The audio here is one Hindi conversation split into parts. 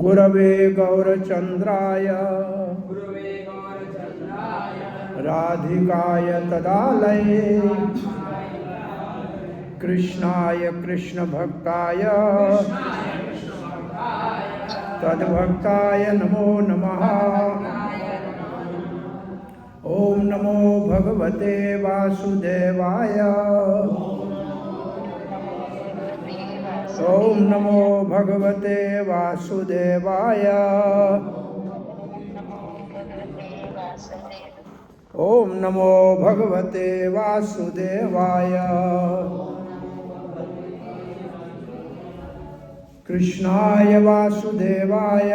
गुरवे गौरचन्द्राय राधिकाय तदालये कृष्णाय कृष्णभक्ताय तद्भक्ताय नमो नमः। ओम नमो भगवते वासुदेवाय। ओम नमो भगवते वासुदेवाय। ओम नमो भगवते वासुदेवाय। कृष्णाय वासुदेवाय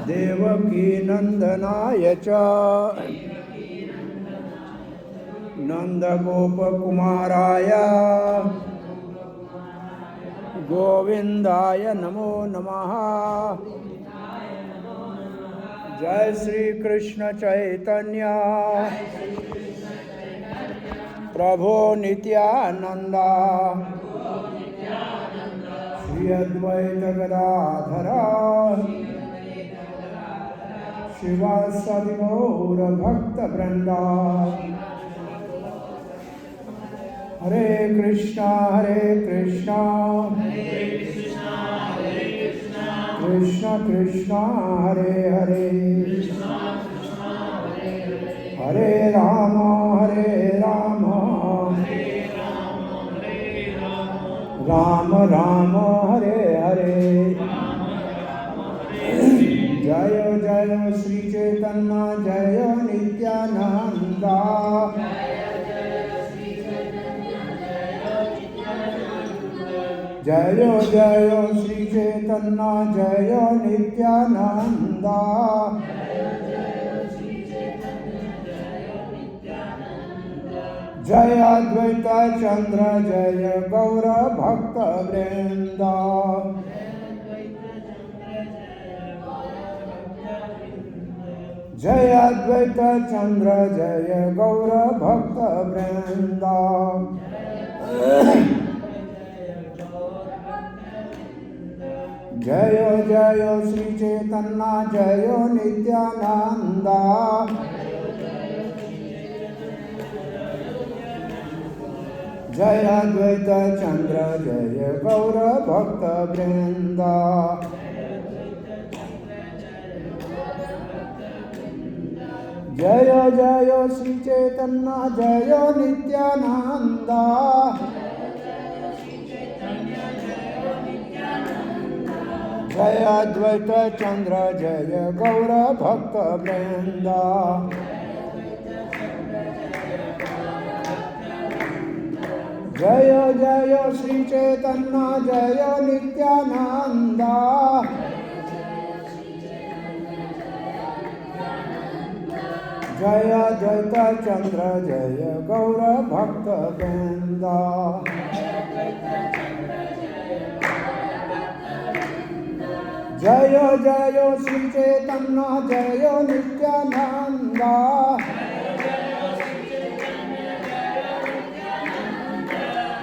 देवकी नंदनाय च नंदगोपकुमाराय गोविंदाय नमो नमः। जय श्री कृष्ण चैतन्य प्रभो नित्यानंदा श्री अद्वैत गदाधर शिवासादि गौर भक्त वृंदा। हरे कृष्णा कृष्णा कृष्णा हरे हरे हरे राम राम राम हरे हरे। जय जय श्री चैतन्य जय नित्यानंदा। जय जय श्री चैतन्य जय नित्यानंदा। जय अद्वैत चंद्र जय गौर भक्त वृंदा। जय अद्वैत चंद्र जय गौर भक्त वृंदा। जय जय श्री चैतन्य जय नित्यानंदा। जय अद्वैत चंद्र जय गौर भक्त वृंदा। जय जय श्री चैतन्य जय नित्यानंदा। जय अद्वैत चंद्र जय गौर भक्त वृंदा। जय जय श्री चैतन्य जय नित्यानंदा। जय अद्वैत चंद्र जय गौर भक्त वृंदा। जय जय श्री चैतन्य जय नित्यानंदा।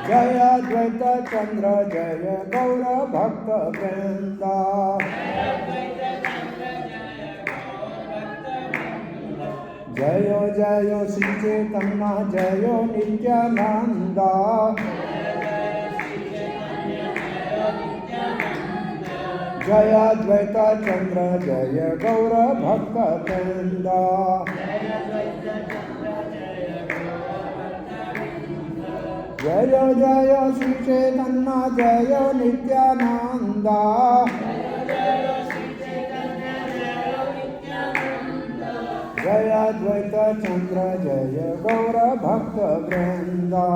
जय अद्वैत चंद्र जय गौर भक्त वृंदा। जय जय श्री चैतन्य जय नित्यानंदा। जय अद्वैत चंद्र जय गौर भक्त वृंदा। जय जय श्री चैतन्य जय नित्यानंदा। जय अद्वैत चंद्र जय गौर भक्त वृंदा।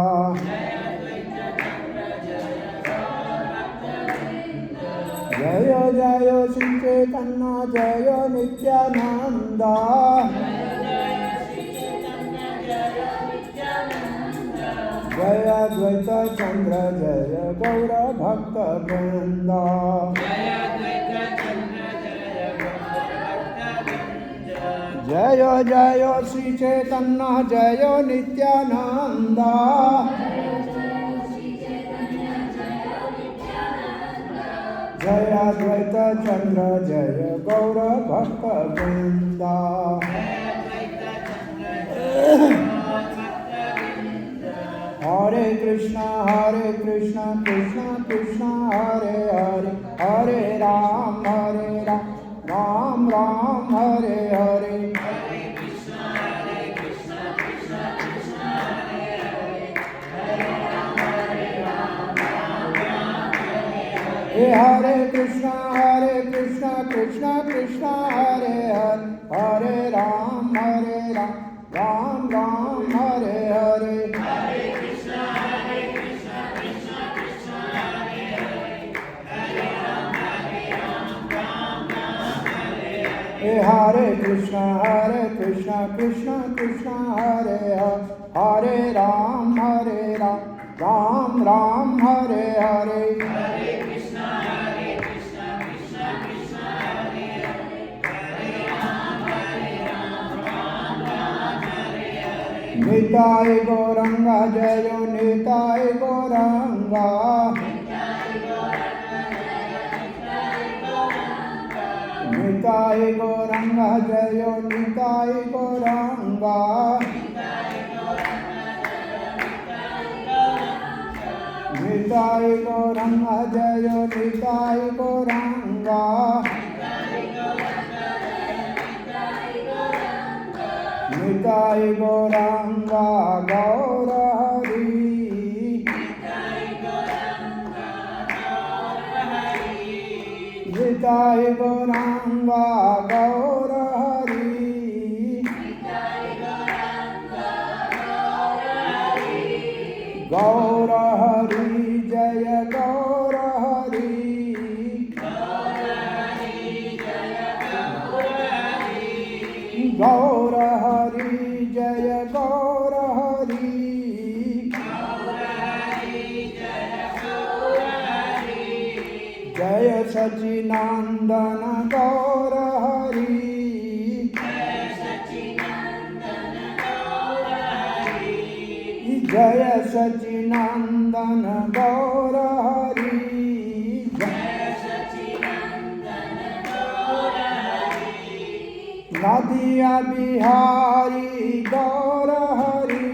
जय जय श्री चैतन्य जय नित्यानंदा। जय अद्वैत चंद्र जय गौर भक्त वृंदा। जय जय श्री चैतन्य जय नित्यानंदा। अद्वैत चंद्र जय गौर भक्त वृंदा। हरे कृष्णा कृष्णा कृष्णा हरे हरे, हरे राम राम राम हरे हरे। हरे कृष्णा कृष्णा कृष्णा हरे हरे, हरे राम राम राम हरे हरे। हरे कृष्णा कृष्णा कृष्णा हरे हरे, हरे राम राम हरे हरे। हरे कृष्णा कृष्णा कृष्णा हरे हरे, हरे राम राम हरे हरे। हरे कृष्णा कृष्णा कृष्णा हरे हरे, हरे राम राम हरे हरे। निताय गौरंगा जय निताय गौरंगा, निताय गौरंगा जय निताय गौरंगा। निताय गौरंगा जय निताय गौरंगा, निताय गौरंगा गौर हरि, निताय गौरंगा गौर हरि। गौर हरि जय गौर हरि, गौर हरि जय गौर हरि। जय सच्चिदानंद गौर हरि, जय सच्चिदानंद गौर हरि। नदिया बिहारी गौर हरि,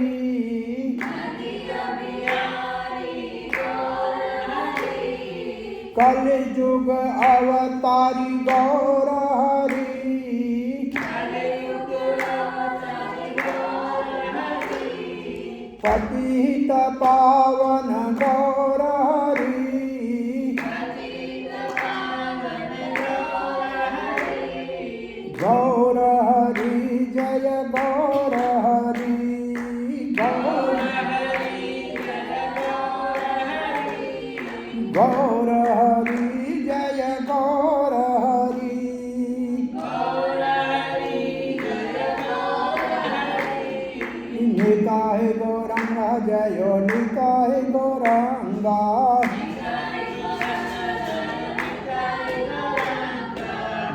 कलयुग अवतारी गौर हरि, पतित पावन गौर हरि, गौर हरि जय गौर हरि, गौर हरि जय गौर हरि। निताय गौरंगा जय निताय गौरंगा,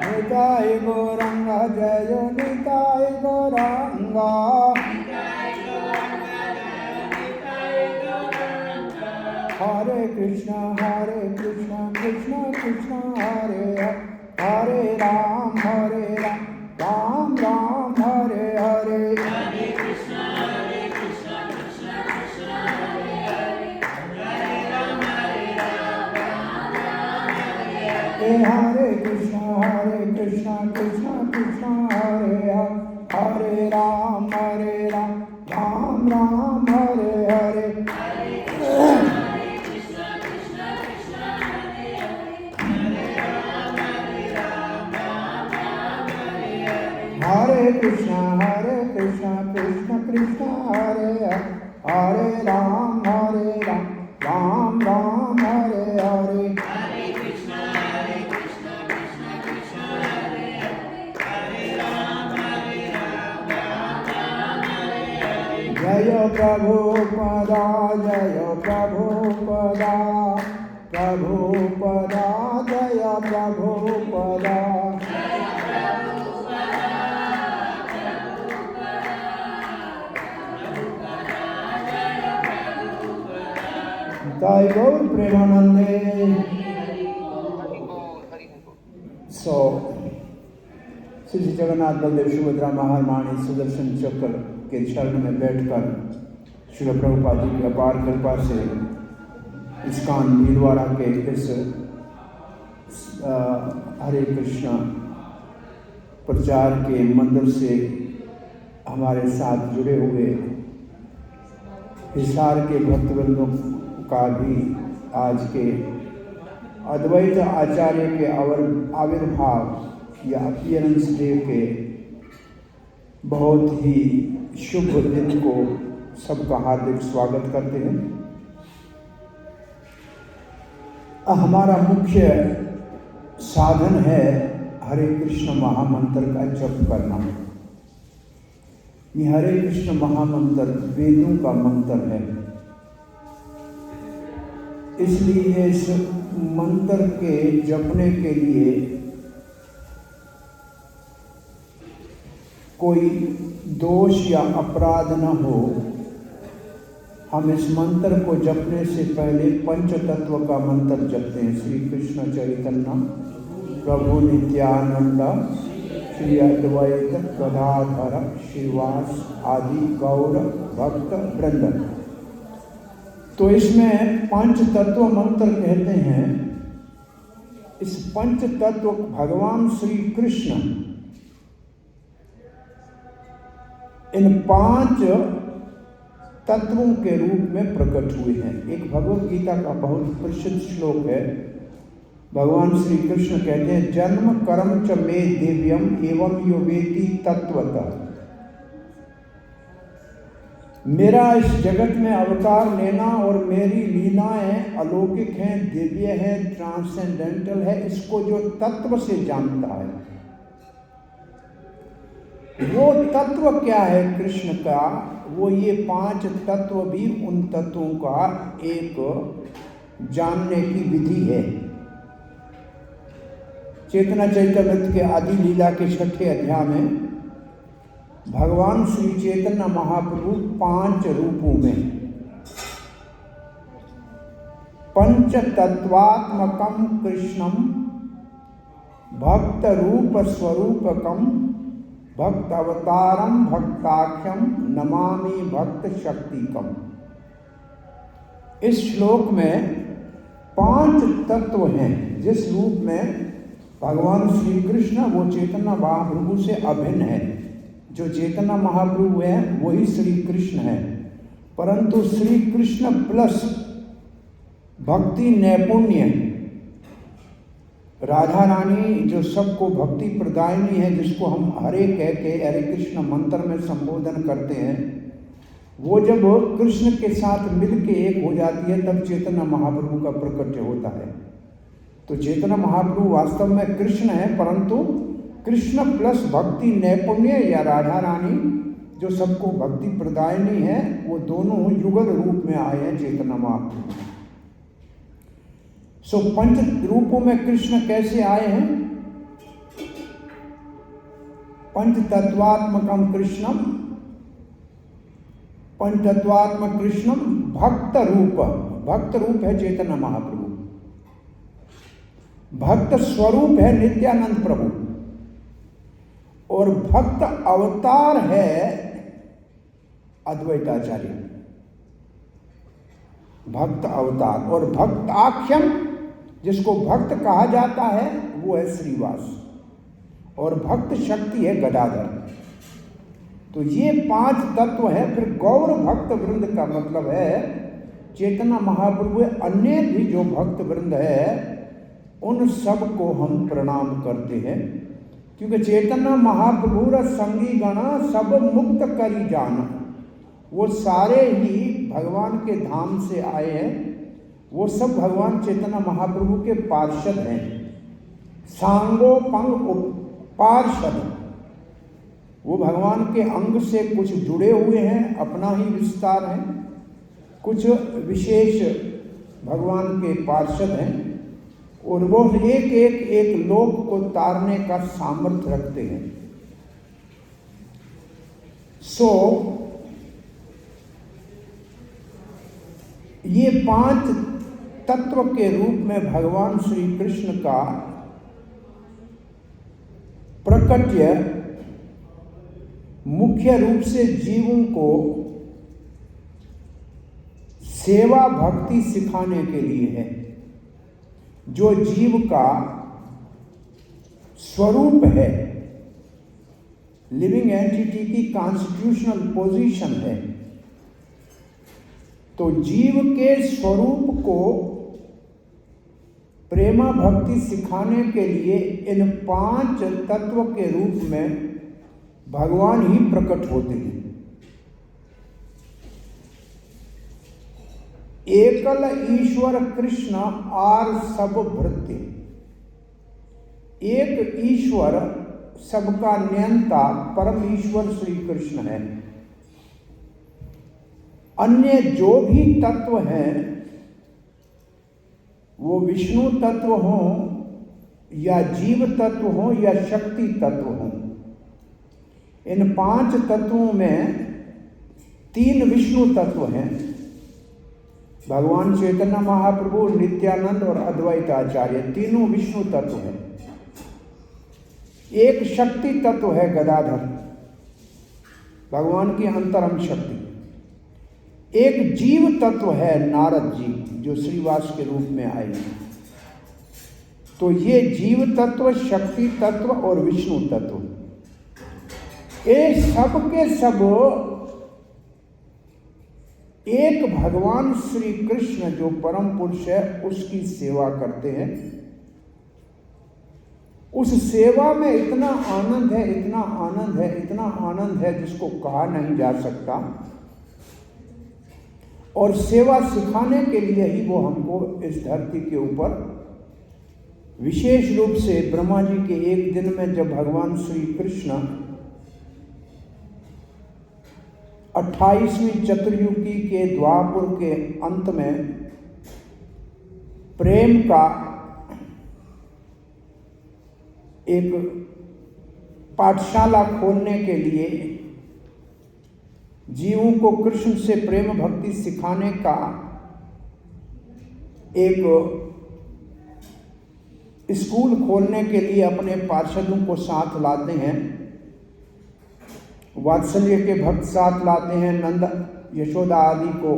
निताय गौरंगा जय निताय गौरंगा। हरे कृष्णा कृष्णा कृष्णा हरे हरे, हरे राम राम राम हरे हरे। हरे कृष्णा कृष्णा कृष्णा हरे हरे, हरे राम राम हरे हरे। हरे कृष्णा कृष्णा कृष्णा हरे हरे, हरे राम राम राम हरे हरे। हरे कृष्णा कृष्णा कृष्णा हरे हरे, हरे राम राम राम हरे हरे। हरे कृष्णा कृष्णा कृष्णा हरे हरे, हरे राम राम हरे हरे। जय प्रभुपदा जय प्रभुपदा, प्रभुपदा जय प्रभुपदा। ताई गौर प्रेमानंदे। श्री जगन्नाथ बलदेव सुभद्रा महारानी सुदर्शन चक्र के चरण में बैठकर श्री प्रभुपाद जी की अपार कृपा से इस्कॉन भीलवाड़ा के इस हरे कृष्णा प्रचार के मंदिर से हमारे साथ जुड़े हुए हिसार के भक्तवृंदों का भी आज के अद्वैत आचार्य के आविर्भाव या अपीयरेंस डे के बहुत ही शुभ दिन को सबका हार्दिक स्वागत करते हैं। हमारा मुख्य साधन है हरे कृष्ण महामंत्र का जप करना। ये हरे कृष्ण महामंत्र वेदों का मंत्र है, इसलिए इस मंत्र के जपने के लिए कोई दोष या अपराध न हो। हम इस मंत्र को जपने से पहले पंच तत्व का मंत्र जपते हैं। श्री कृष्ण चैतन्य प्रभु नित्यानंद श्री अद्वैत गदाधर श्रीवास आदि गौर भक्त वृंद। तो इसमें पंच तत्व मंत्र कहते हैं। इस पंच तत्व भगवान श्री कृष्ण इन 5 तत्वों के रूप में प्रकट हुए हैं। एक भगवत गीता का बहुत प्रसिद्ध श्लोक है। भगवान श्री कृष्ण कहते हैं, जन्म कर्म च मे दिव्यम एवं यो वेति तत्वतः। मेरा इस जगत में अवतार लेना और मेरी लीलाएं अलौकिक हैं, दिव्य है, ट्रांसेंडेंटल है। इसको जो तत्व से जानता है, वो तत्व क्या है कृष्ण का, वो ये 5 तत्व भी उन तत्वों का एक जानने की विधि है। चेतना चैतन्य के आदि लीला के 6ठे अध्याय में भगवान श्री चैतन्य महाप्रभु 5 रूपों में पंच तत्वात्मकम कृष्णम भक्त रूप स्वरूपकम भक्त अवतारम भक्ताख्यम नमामि भक्त शक्तिकम। इस श्लोक में 5 तत्व हैं। जिस रूप में भगवान श्री कृष्ण वो चैतन्य महाप्रभु से अभिन्न है। जो चैतन्य महाप्रभु है वही श्री कृष्ण है, परंतु श्री कृष्ण प्लस भक्ति नैपुण्य राधा रानी जो सबको भक्ति प्रदायिनी है, जिसको हम हरे कह के हरे कृष्ण मंत्र में संबोधन करते हैं, वो जब कृष्ण के साथ मिलके एक हो जाती है तब चैतन्य महाप्रभु का प्रकट होता है। तो चैतन्य महाप्रभु वास्तव में कृष्ण है, परंतु कृष्ण प्लस भक्ति नैपुण्य या राधा रानी जो सबको भक्ति प्रदायिनी है, वो दोनों युगल रूप में आए हैं चैतन्य महाप्रभु। पंच रूपों में कृष्ण कैसे आए हैं? पंच तत्वात्मकम कृष्णम, पंचतत्वात्मक कृष्णम भक्त रूप। भक्त रूप है चैतन्य महाप्रभु, भक्त स्वरूप है नित्यानंद प्रभु, और भक्त अवतार है अद्वैताचार्य। भक्त अवतार और भक्ताख्यम जिसको भक्त कहा जाता है वो है श्रीवास, और भक्त शक्ति है गदाधर। तो ये 5 तत्व है। फिर गौर भक्त वृंद का मतलब है चैतन्य महाप्रभु अन्य भी जो भक्त वृंद है उन सब को हम प्रणाम करते हैं, क्योंकि चैतन्य महाप्रभु संगी गणा सब मुक्त करी जाना। वो सारे ही भगवान के धाम से आए हैं। वो सब भगवान चैतन्य महाप्रभु के पार्षद हैं, सांगोपंग पार्षद। वो भगवान के अंग से कुछ जुड़े हुए हैं, अपना ही विस्तार है, कुछ विशेष भगवान के पार्षद हैं, और वो एक लोक को तारने का सामर्थ्य रखते हैं। ये 5 तत्व के रूप में भगवान श्री कृष्ण का प्रकट्य मुख्य रूप से जीवों को सेवा भक्ति सिखाने के लिए है। जो जीव का स्वरूप है, लिविंग एंटिटी की कॉन्स्टिट्यूशनल पोजीशन है, तो जीव के स्वरूप को प्रेमा भक्ति सिखाने के लिए इन 5 तत्व के रूप में भगवान ही प्रकट होते हैं। एकल ईश्वर कृष्ण आर सब भृत्य, एक ईश्वर सबका नियंता परम ईश्वर श्री कृष्ण है। अन्य जो भी तत्व हैं, वो विष्णु तत्व हों या जीव तत्व हों या शक्ति तत्व हों, इन 5 तत्वों में 3 विष्णु तत्व हैं, भगवान चैतन्य महाप्रभु, नित्यानंद और अद्वैत आचार्य, तीनों विष्णु तत्व हैं। एक शक्ति तत्व है गदाधर, भगवान की अंतरंग शक्ति। एक जीव तत्व है नारद जी, जो श्रीवास के रूप में आए हैं। तो ये जीव तत्व, शक्ति तत्व और विष्णु तत्व, ये सब के सब एक भगवान श्री कृष्ण जो परम पुरुष है उसकी सेवा करते हैं। उस सेवा में इतना आनंद है, इतना आनंद है, इतना आनंद है जिसको कहा नहीं जा सकता। और सेवा सिखाने के लिए ही वो हमको इस धरती के ऊपर विशेष रूप से ब्रह्मा जी के एक दिन में जब भगवान श्री कृष्ण 28वीं चतुर्युगी के द्वापर के अंत में प्रेम का एक पाठशाला खोलने के लिए, जीवों को कृष्ण से प्रेम भक्ति सिखाने का एक स्कूल खोलने के लिए अपने पार्षदों को साथ लाते हैं। वात्सल्य के भक्त साथ लाते हैं, नंद यशोदा आदि को।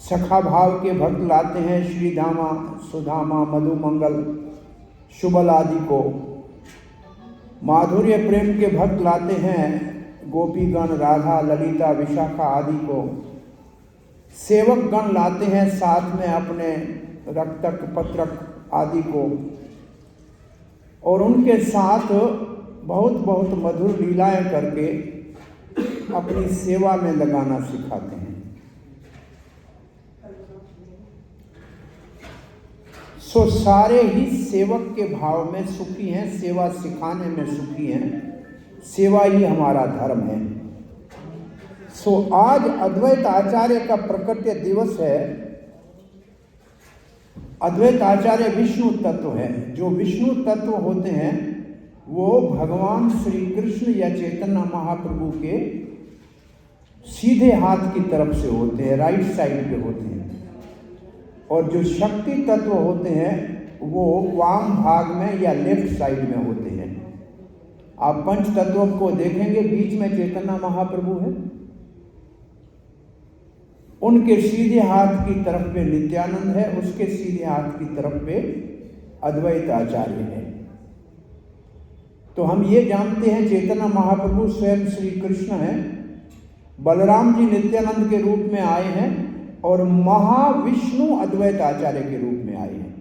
सखा भाव के भक्त लाते हैं, श्रीधामा, सुधामा, मधुमंगल, शुबल आदि को। माधुर्य प्रेम के भक्त लाते हैं, गोपीगण, राधा, ललिता, विशाखा आदि को। सेवक गण लाते हैं साथ में अपने रक्तक, पत्रक आदि को, और उनके साथ बहुत बहुत मधुर लीलाएं करके अपनी सेवा में लगाना सिखाते हैं। सो सारे ही सेवक के भाव में सुखी हैं, सेवा सिखाने में सुखी हैं। सेवा ही हमारा धर्म है। सो आज अद्वैत आचार्य का प्रकट्य दिवस है। अद्वैत आचार्य विष्णु तत्व है। जो विष्णु तत्व होते हैं वो भगवान श्री कृष्ण या चैतन्य महाप्रभु के सीधे हाथ की तरफ से होते हैं, राइट साइड पे होते हैं। और जो शक्ति तत्व होते हैं वो वाम भाग में या लेफ्ट साइड में होते हैं। आप पंच तत्वों को देखेंगे, बीच में चैतन्य महाप्रभु है, उनके सीधे हाथ की तरफ पे नित्यानंद है, उसके सीधे हाथ की तरफ पे अद्वैत आचार्य है। तो हम ये जानते हैं चैतन्य महाप्रभु स्वयं श्री कृष्ण हैं, बलराम जी नित्यानंद के रूप में आए हैं, और महाविष्णु अद्वैत आचार्य के रूप में आए हैं।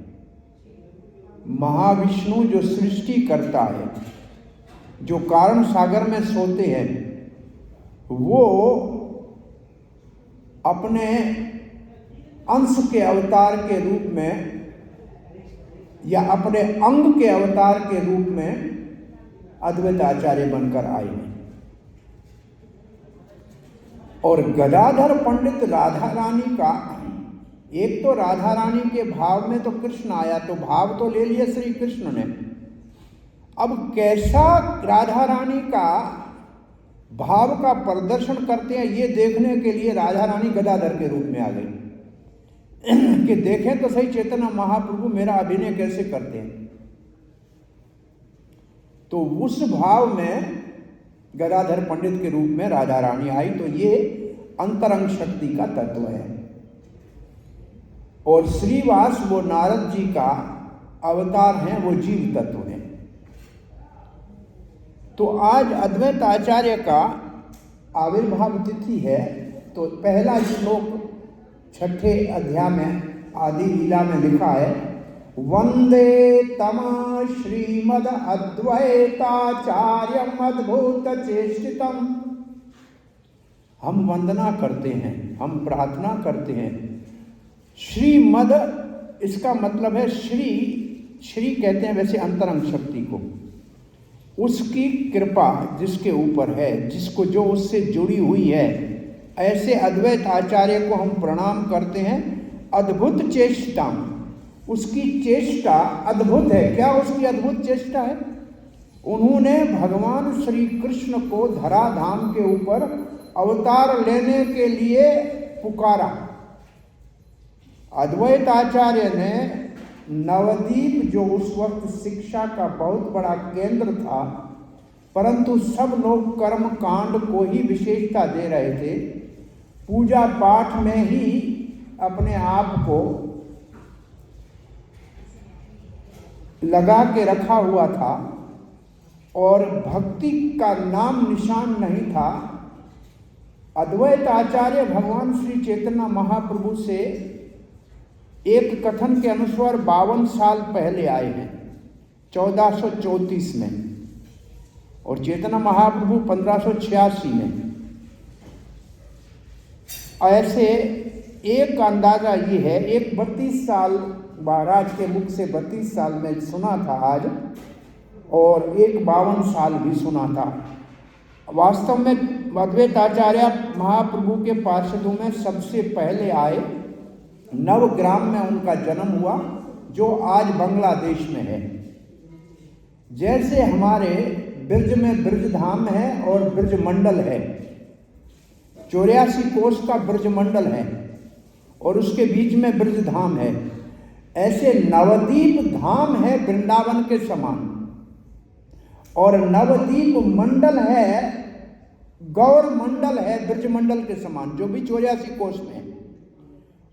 महाविष्णु जो सृष्टि करता है, जो कारण सागर में सोते हैं, वो अपने अंश के अवतार के रूप में या अपने अंग के अवतार के रूप में अद्वैत आचार्य बनकर आए हैं। और गदाधर पंडित राधा रानी का, एक तो राधा रानी के भाव में तो कृष्ण आया, तो भाव तो ले लिया श्री कृष्ण ने। अब कैसा राधा रानी का भाव का प्रदर्शन करते हैं ये देखने के लिए राधा रानी गदाधर के रूप में आ गई कि देखें तो सही चैतन्य महाप्रभु मेरा अभिनय कैसे करते हैं। तो उस भाव में गदाधर पंडित के रूप में राधा रानी आई। तो ये अंतरंग शक्ति का तत्व है। और श्रीवास वो नारद जी का अवतार हैं, वो जीव तत्व हैं। तो आज अद्वैत आचार्य का आविर्भाव तिथि है। तो पहला श्लोक 6ठे अध्याय में आदि लीला में लिखा है, वंदे तम श्रीमद अद्वैताचार्यम अद्भुत चेष्टितम। हम वंदना करते हैं, हम प्रार्थना करते हैं। श्रीमद इसका मतलब है श्री कहते हैं वैसे अंतरंग शक्ति को, उसकी कृपा जिसके ऊपर है, जिसको जो उससे जुड़ी हुई है, ऐसे अद्वैत आचार्य को हम प्रणाम करते हैं। अद्भुत चेष्टा, उसकी चेष्टा अद्भुत है। क्या उसकी अद्भुत चेष्टा है? उन्होंने भगवान श्री कृष्ण को धराधाम के ऊपर अवतार लेने के लिए पुकारा। अद्वैत आचार्य ने नवद्वीप, जो उस वक्त शिक्षा का बहुत बड़ा केंद्र था, परंतु सब लोग कर्म कांड को ही विशेषता दे रहे थे, पूजा पाठ में ही अपने आप को लगा के रखा हुआ था और भक्ति का नाम निशान नहीं था। अद्वैत आचार्य भगवान श्री चैतन्य महाप्रभु से एक कथन के अनुसार 52 साल पहले आए हैं, 1434 में, और चैतन्य महाप्रभु 1586 में। ऐसे एक अंदाजा ये है, एक 32 साल महाराज के मुख से 32 साल में सुना था आज, और एक 52 साल भी सुना था। वास्तव में अद्वैत आचार्य महाप्रभु के पार्षदों में सबसे पहले आए। नवग्राम में उनका जन्म हुआ, जो आज बांग्लादेश में है। जैसे हमारे ब्रज में ब्रजधाम है और ब्रजमंडल है, 84 कोस का ब्रजमंडल है और उसके बीच में ब्रजधाम है, ऐसे नवद्वीप धाम है वृंदावन के समान, और नवद्वीप मंडल है, गौर मंडल है ब्रजमंडल के समान, जो भी 84 कोस में है।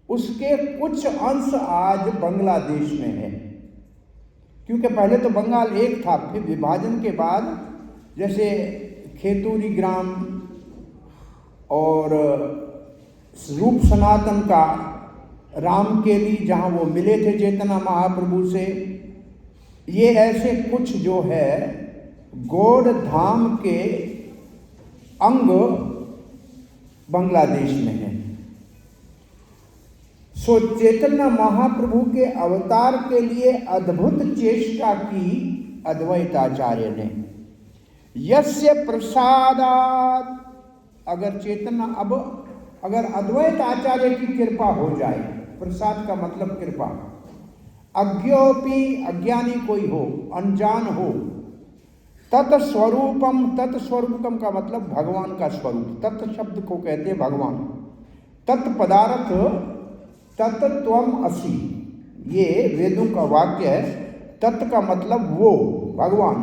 उसके कुछ अंश आज बांग्लादेश में है, क्योंकि पहले तो बंगाल एक था, फिर विभाजन के बाद जैसे खेतूरी ग्राम और रूप सनातन का रामकेली, जहाँ वो मिले थे चैतन्य महाप्रभु से, ये ऐसे कुछ जो है गौड़ धाम के अंग बांग्लादेश में है। सो चैतन्य महाप्रभु के अवतार के लिए अद्भुत चेष्टा की अद्वैत आचार्य ने। यस्य प्रसादात्, अगर चैतन्य, अब अगर अद्वैत आचार्य की कृपा हो जाए, प्रसाद का मतलब कृपा, अज्ञोपि, अज्ञानी कोई हो, अनजान हो, तत्स्वरूपम, तत्स्वरूपम का मतलब भगवान का स्वरूप, तत् शब्द को कहते हैं भगवान, तत्पदार्थ, तत्त्वम असि, ये वेदों का वाक्य है। तत् का मतलब वो भगवान,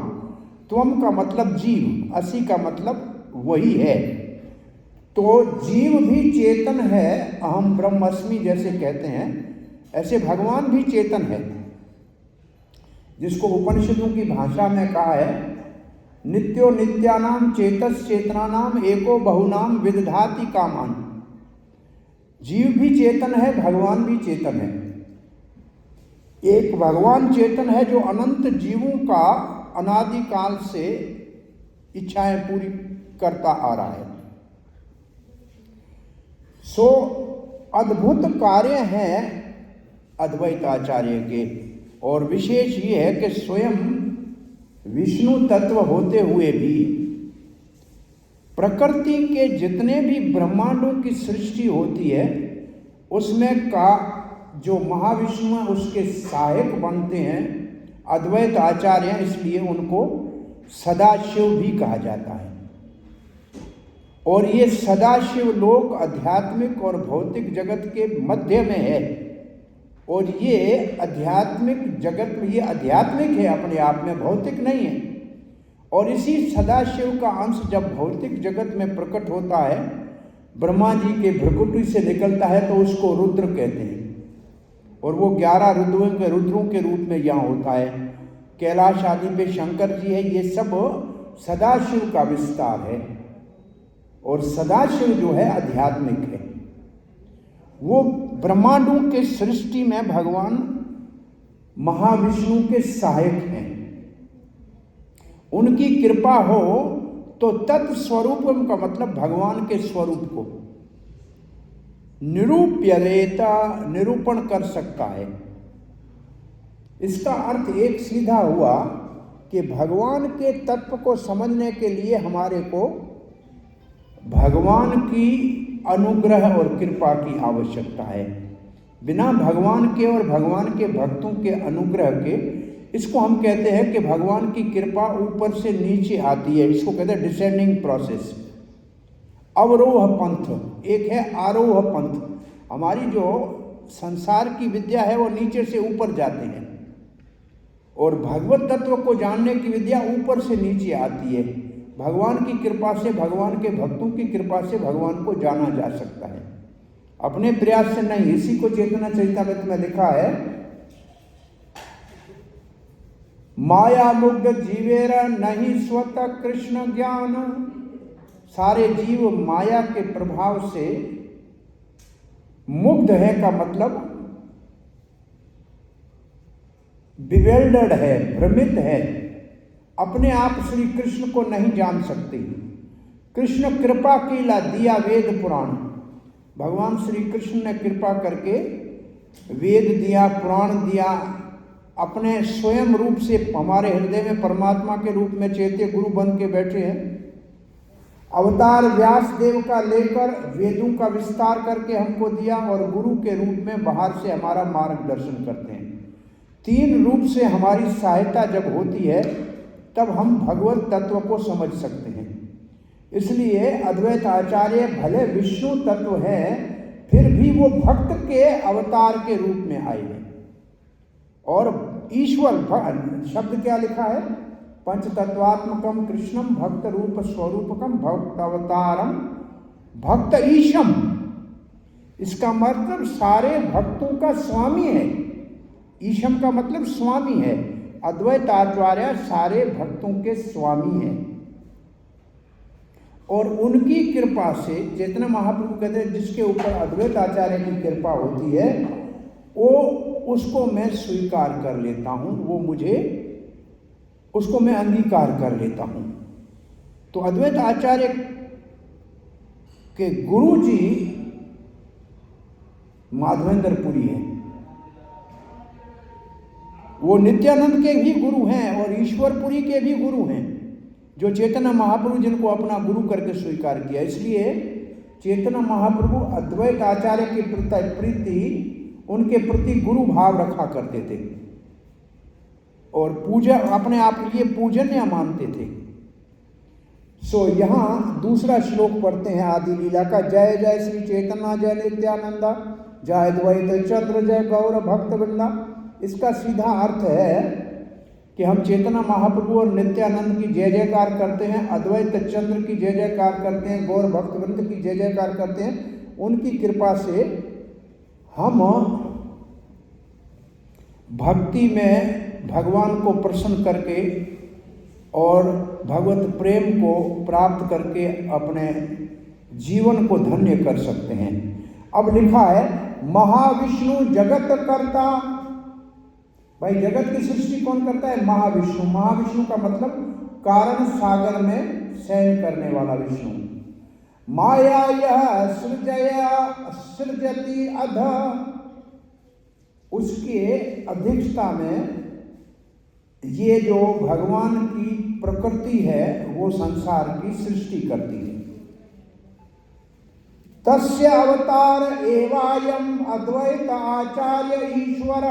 त्वम का मतलब जीव, असि का मतलब वही है। तो जीव भी चेतन है, अहम ब्रह्मस्मि जैसे कहते हैं, ऐसे भगवान भी चेतन है, जिसको उपनिषदों की भाषा में कहा है, नित्यो नित्यानाम चेतस चेतनानाम एको बहुनाम विदधाति कामान। जीव भी चेतन है, भगवान भी चेतन है। एक भगवान चेतन है जो अनंत जीवों का अनादिकाल से इच्छाएं पूरी करता आ रहा है। सो अद्भुत कार्य हैं अद्वैत आचार्य के, और विशेष ये है कि स्वयं विष्णु तत्व होते हुए भी प्रकृति के जितने भी ब्रह्मांडों की सृष्टि होती है, उसमें का जो महाविष्णु है उसके सहायक बनते हैं अद्वैत आचार्य, इसलिए उनको सदाशिव भी कहा जाता है। और ये सदाशिव लोक आध्यात्मिक और भौतिक जगत के मध्य में है, और ये आध्यात्मिक जगत में, ये आध्यात्मिक है अपने आप में, भौतिक नहीं है। और इसी सदाशिव का अंश जब भौतिक जगत में प्रकट होता है, ब्रह्मा जी के भ्रकुटी से निकलता है, तो उसको रुद्र कहते हैं। और वो 11 रुद्रों के रूप में यहाँ होता है। कैलाश आदि पे शंकर जी है। ये सब सदाशिव का विस्तार है। और सदाशिव जो है आध्यात्मिक है। वो ब्रह्मांडों के सृष्टि में भगवान महाविष्णु के सहायक हैं। उनकी कृपा हो तो तत्स्वरूपम का मतलब भगवान के स्वरूप को निरूपण कर सकता है। इसका अर्थ एक सीधा हुआ कि भगवान के तत्व को समझने के लिए हमारे को भगवान की अनुग्रह और कृपा की आवश्यकता है। बिना भगवान के और भगवान के भक्तों के अनुग्रह के, इसको हम कहते हैं कि भगवान की कृपा ऊपर से नीचे आती है। इसको कहते हैं डिसेंडिंग प्रोसेस। अवरोह पंथ एक है, आरोह पंथ। हमारी जो संसार की विद्या है वो नीचे से ऊपर जाते हैं, और भगवत तत्व को जानने की विद्या ऊपर से नीचे आती है। भगवान की कृपा से, भगवान के भक्तों की कृपा से भगवान को जाना जा सकता है, अपने प्रयास से नहीं। इसी को चेतना चरितामृत में लिखा है, माया मुग्ध जीवेर नहीं स्वतः कृष्ण ज्ञान। सारे जीव माया के प्रभाव से मुग्ध है का मतलब बिवेल्डर्ड है, भ्रमित है, अपने आप श्री कृष्ण को नहीं जान सकते। कृष्ण कृपा कीला दिया वेद पुराण। भगवान श्री कृष्ण ने कृपा करके वेद दिया, पुराण दिया, अपने स्वयं रूप से हमारे हृदय में परमात्मा के रूप में चैत्य गुरु बन के बैठे हैं। अवतार व्यास देव का लेकर वेदों का विस्तार करके हमको दिया, और गुरु के रूप में बाहर से हमारा मार्गदर्शन करते हैं। 3 रूप से हमारी सहायता जब होती है तब हम भगवत तत्व को समझ सकते हैं। इसलिए अद्वैत आचार्य भले विष्णु तत्व है, फिर भी वो भक्त के अवतार के रूप में आए हैं। और ईश्वर शब्द क्या लिखा है, पंचतत्वात्मकम कृष्णम भक्त रूप स्वरूपकम भक्त अवतारम भक्त ईशम। इसका मतलब सारे भक्तों का स्वामी है। ईशम का मतलब स्वामी है। अद्वैत आचार्य सारे भक्तों के स्वामी हैं, और उनकी कृपा से चैतन्य महाप्रभु कहते हैं जिसके ऊपर अद्वैत आचार्य की कृपा होती है वो उसको मैं स्वीकार कर लेता हूँ, वो मुझे उसको मैं अंगीकार कर लेता हूँ। तो अद्वैत आचार्य के गुरु जी माधवेंद्रपुरी हैं। वो नित्यानंद के भी गुरु हैं और ईश्वरपुरी के भी गुरु हैं, जो चैतन्य महाप्रभु जिनको अपना गुरु करके स्वीकार किया। इसलिए चैतन्य महाप्रभु अद्वैत आचार्य के प्रति उनके प्रति गुरु भाव रखा करते थे और पूजा अपने आप के लिए पूजनीय मानते थे। सो यहाँ दूसरा श्लोक पढ़ते हैं आदि लीला का। जय जय श्री चैतन्य जय नित्यानंदा, जय द्वैत चंद्र जय गौर भक्त वृंदा। इसका सीधा अर्थ है कि हम चैतन्य महाप्रभु और नित्यानंद की जय जयकार करते हैं, अद्वैत चंद्र की जय जयकार करते हैं, गौर भक्तवृंद की जय जयकार करते हैं। उनकी कृपा से हम भक्ति में भगवान को प्रसन्न करके और भगवत प्रेम को प्राप्त करके अपने जीवन को धन्य कर सकते हैं। अब लिखा है महाविष्णु जगत कर्ता। भाई जगत की सृष्टि कौन करता है? महाविष्णु। महाविष्णु का मतलब कारण सागर में शयन करने वाला विष्णु। माया यह सृजति अध, उसके अध्यक्षता में ये जो भगवान की प्रकृति है वो संसार की सृष्टि करती है। तस्य अवतार एवायम अद्वैत आचार्य ईश्वर।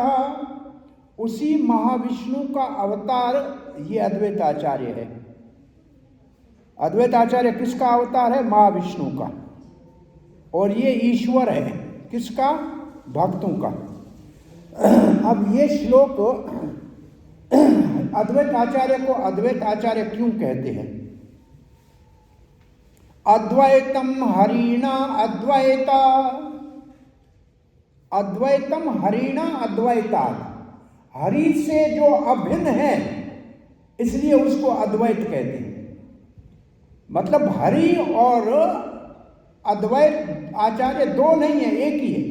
उसी महाविष्णु का अवतार ये अद्वैत आचार्य है। अद्वैत आचार्य किसका अवतार है? महाविष्णु का। और ये ईश्वर है किसका? भक्तों का। अब ये श्लोक अद्वैत आचार्य को अद्वैत आचार्य क्यों कहते हैं? अद्वैतम हरिणा अद्वैता, अद्वैतम हरिणा अद्वैता, हरि से जो अभिन्न है इसलिए उसको अद्वैत कहते हैं। मतलब हरि और अद्वैत आचार्य दो नहीं है, एक ही है।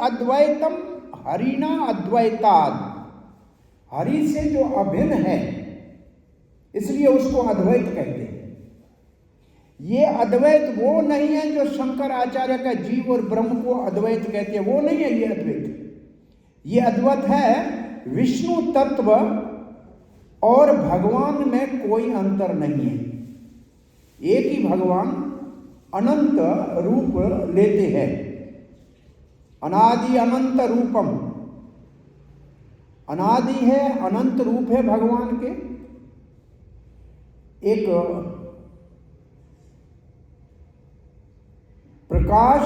अद्वैतम हरिणा अद्वैताद, हरि से जो अभिन्न है इसलिए उसको अद्वैत कहते हैं। ये अद्वैत वो नहीं है जो शंकर आचार्य का जीव और ब्रह्म को अद्वैत कहते हैं, वो नहीं है ये अद्वैत। ये अद्वैत है विष्णु तत्व और भगवान में कोई अंतर नहीं है। एक ही भगवान अनंत रूप लेते हैं, अनादि अनंत रूपम, अनादि है, अनंत रूप है भगवान के। एक प्रकाश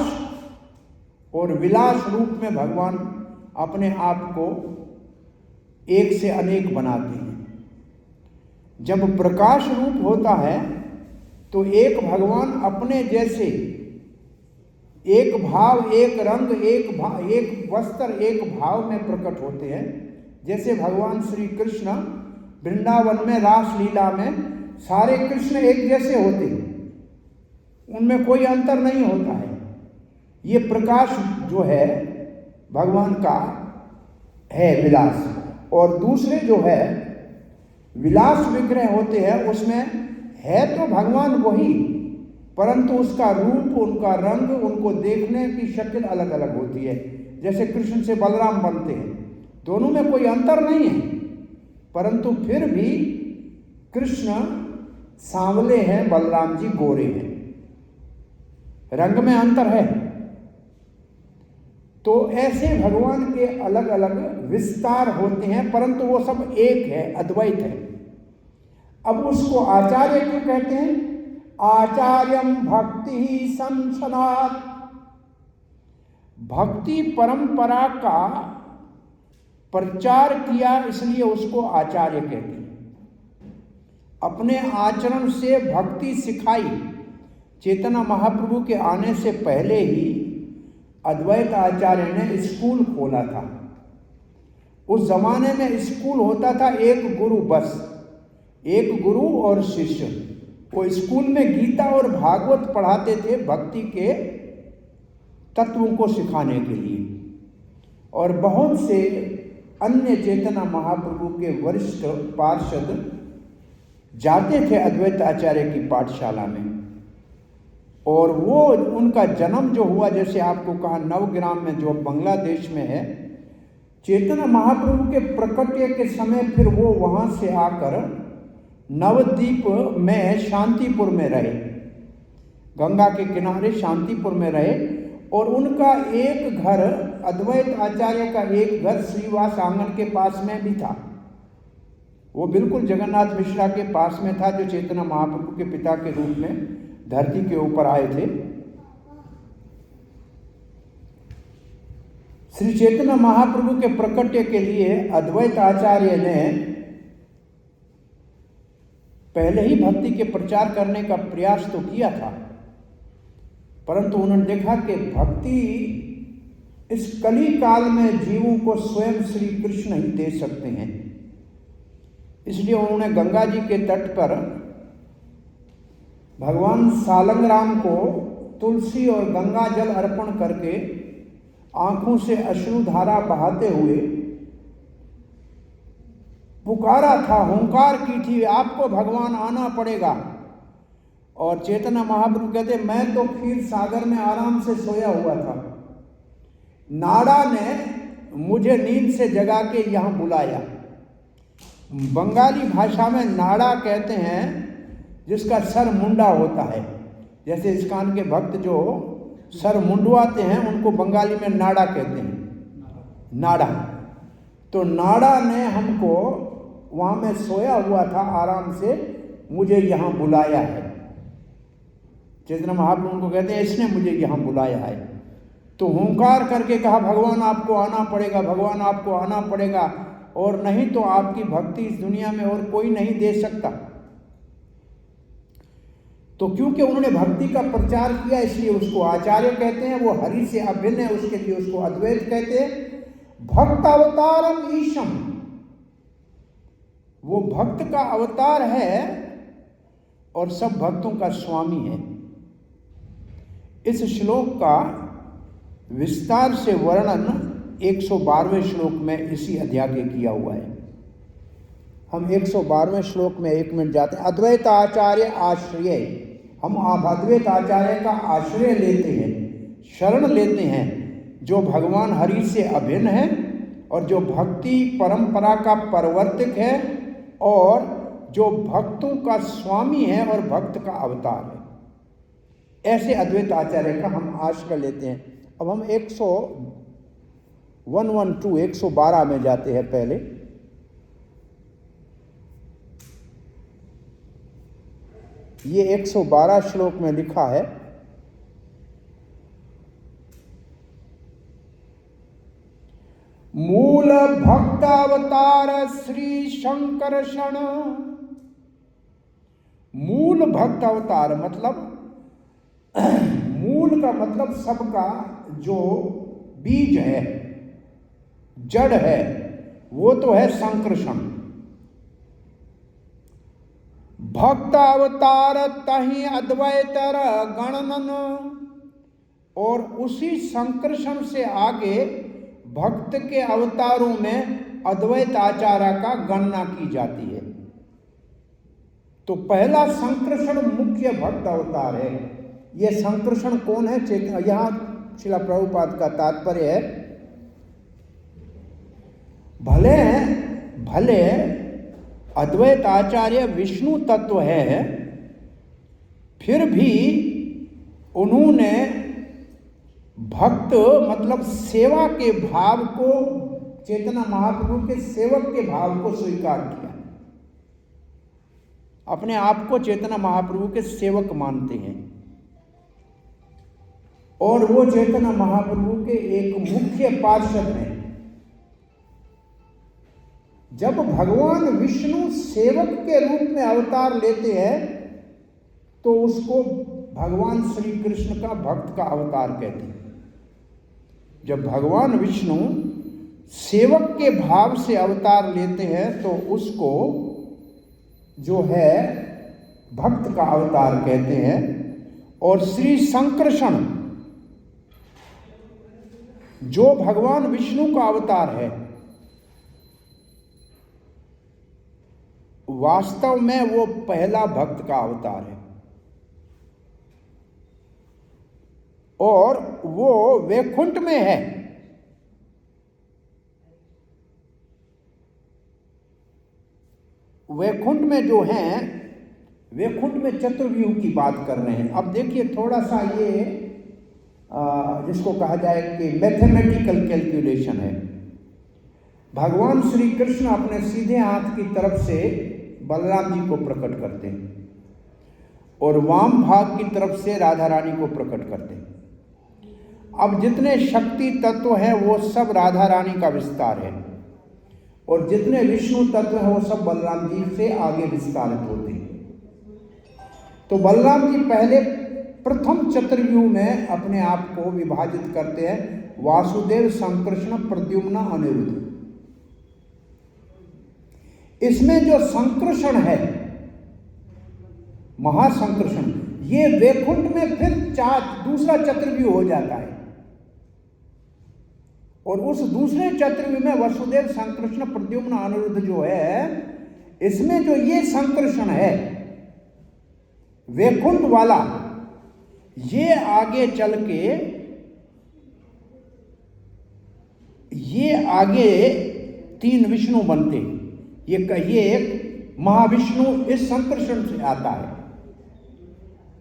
और विलास रूप में भगवान अपने आप को एक से अनेक बनाते हैं। जब प्रकाश रूप होता है तो एक भगवान अपने जैसे एक भाव, एक रंग, एक वस्त्र, एक भाव में प्रकट होते हैं। जैसे भगवान श्री कृष्ण वृंदावन में रास लीला में सारे कृष्ण एक जैसे होते हैं, उनमें कोई अंतर नहीं होता है। ये प्रकाश जो है भगवान का है विलास, और दूसरे जो है विलास विग्रह होते हैं उसमें है तो भगवान वही, परंतु उसका रूप, उनका रंग, उनको देखने की शक्ल अलग अलग होती है। जैसे कृष्ण से बलराम बनते हैं, दोनों में कोई अंतर नहीं है, परंतु फिर भी कृष्ण सांवले हैं, बलराम जी गोरे हैं, रंग में अंतर है। तो ऐसे भगवान के अलग अलग विस्तार होते हैं, परंतु वो सब एक है, अद्वैत है। अब उसको आचार्य क्यों कहते हैं? आचार्यम भक्ति ही संसनात्, भक्ति परंपरा का प्रचार किया इसलिए उसको आचार्य कहते हैं। अपने आचरण से भक्ति सिखाई। चैतन्य महाप्रभु के आने से पहले ही अद्वैत आचार्य ने स्कूल खोला था। उस जमाने में स्कूल होता था एक गुरु, बस एक गुरु और शिष्य। वो स्कूल में गीता और भागवत पढ़ाते थे भक्ति के तत्वों को सिखाने के लिए, और बहुत से अन्य चैतन्य महाप्रभु के वरिष्ठ पार्षद जाते थे अद्वैत आचार्य की पाठशाला में। और वो उनका जन्म जो हुआ, जैसे आपको कहा नवग्राम में जो बांग्लादेश में है, चैतन्य महाप्रभु के प्रकट्य के समय फिर वो वहाँ से आकर नवद्वीप में शांतिपुर में रहे, गंगा के किनारे शांतिपुर में रहे। और उनका एक घर, अद्वैत आचार्य का एक घर श्रीवास आंगन के पास में भी था। वो बिल्कुल जगन्नाथ मिश्रा के पास में था, जो चैतन्य महाप्रभु के पिता के रूप में धरती के ऊपर आए थे। श्री चैतन्य महाप्रभु के प्रकट्य के लिए अद्वैत आचार्य ने पहले ही भक्ति के प्रचार करने का प्रयास तो किया था, परंतु उन्होंने देखा कि भक्ति इस कली काल में जीवों को स्वयं श्री कृष्ण ही दे सकते हैं। इसलिए उन्होंने गंगा जी के तट पर भगवान सालंगराम को तुलसी और गंगा जल अर्पण करके आंखों से अश्रुधारा बहाते हुए पुकारा था, हुंकार की थी, आपको भगवान आना पड़ेगा। और चैतन्य महाप्रभु कहते, मैं तो क्षीर सागर में आराम से सोया हुआ था, नाड़ा ने मुझे नींद से जगा के यहाँ बुलाया। बंगाली भाषा में नाड़ा कहते हैं जिसका सर मुंडा होता है। जैसे इस्कान के भक्त जो सर मुंडवाते हैं उनको बंगाली में नाड़ा कहते हैं, नाड़ा। तो नाड़ा ने हमको, वहाँ मैं सोया हुआ था आराम से, मुझे यहाँ बुलाया है। चैतन्य महाप्रभु को कहते हैं इसने मुझे यहाँ बुलाया है। तो हुंकार करके कहा भगवान आपको आना पड़ेगा, भगवान आपको आना पड़ेगा, और नहीं तो आपकी भक्ति इस दुनिया में और कोई नहीं दे सकता। तो क्योंकि उन्होंने भक्ति का प्रचार किया इसलिए उसको आचार्य कहते हैं। वो हरि से अभिन्न है, उसके लिए उसको अद्वैत कहते हैं। भक्त अवतारम ईशम, वो भक्त का अवतार है और सब भक्तों का स्वामी है। इस श्लोक का विस्तार से वर्णन 112वें श्लोक में इसी अध्याय के किया हुआ है। हम 112वें श्लोक में 1 मिनट जाते हैं। अद्वैत आचार्य आश्रय, हम अद्वैत आचार्य का आश्रय लेते हैं, शरण लेते हैं, जो भगवान हरि से अभिन्न है और जो भक्ति परंपरा का प्रवर्तक है और जो भक्तों का स्वामी है और भक्त का अवतार है। ऐसे अद्वैत आचार्य का हम आश्रय लेते हैं। अब हम 112 में जाते हैं। पहले ये 112 श्लोक में लिखा है, मूल भक्तावतार श्री शंकरषण। मूल भक्त अवतार मतलब मूल का मतलब सबका जो बीज है, जड़ है, वो तो है संकर्षण। भक्त अवतार तहि अद्वैतर गणनन, और उसी संकर्षण से आगे भक्त के अवतारों में अद्वैत आचार्य का गणना की जाती है। तो पहला संकर्षण मुख्य भक्त अवतार है। यह संकर्षण कौन है? यहां श्रील प्रभुपाद का तात्पर्य है, भले भले अद्वैत आचार्य विष्णु तत्व है, फिर भी उन्होंने भक्त मतलब सेवा के भाव को, चेतना महाप्रभु के सेवक के भाव को स्वीकार किया। अपने आप को चेतना महाप्रभु के सेवक मानते हैं और वो चेतना महाप्रभु के एक मुख्य पार्षद हैं। जब भगवान विष्णु सेवक के रूप में अवतार लेते हैं तो उसको भगवान श्री कृष्ण का भक्त का अवतार कहते हैं। जब भगवान विष्णु सेवक के भाव से अवतार लेते हैं तो उसको जो है भक्त का अवतार कहते हैं। और श्री संकर्षण जो भगवान विष्णु का अवतार है, वास्तव में वो पहला भक्त का अवतार है और वो वैकुंठ में है। वैकुंठ में जो है, वैकुंठ में चतुर्व्यूह की बात कर रहे हैं। अब देखिए थोड़ा सा ये जिसको कहा जाए कि मैथमेटिकल कैलकुलेशन है। भगवान श्री कृष्ण अपने सीधे हाथ की तरफ से बलराम जी को प्रकट करते हैं और वाम भाग की तरफ से राधा रानी को प्रकट करते हैं। अब जितने शक्ति तत्व हैं वो सब राधा रानी का विस्तार है और जितने विष्णु तत्व हैं वो सब बलराम जी से आगे विस्तारित होते हैं। तो बलराम जी पहले प्रथम चतुर्व्यूह में अपने आप को विभाजित करते हैं, वासुदेव, संकृष्ण, प्रद्युम्न, अनिरुद्ध। इसमें जो संकृषण है, महासंकृषण, ये वैकुंठ में फिर दूसरा चतुर्व्यूह हो जाता है और उस दूसरे चतुर्व्यूह में वसुदेव, संकृष्ण, प्रद्युम्न, अनिरुद्ध जो है, इसमें जो ये संकृषण है वैकुंठ वाला, ये आगे चल के ये आगे 3 विष्णु बनते। ये एक महाविष्णु इस संकर्षण से आता है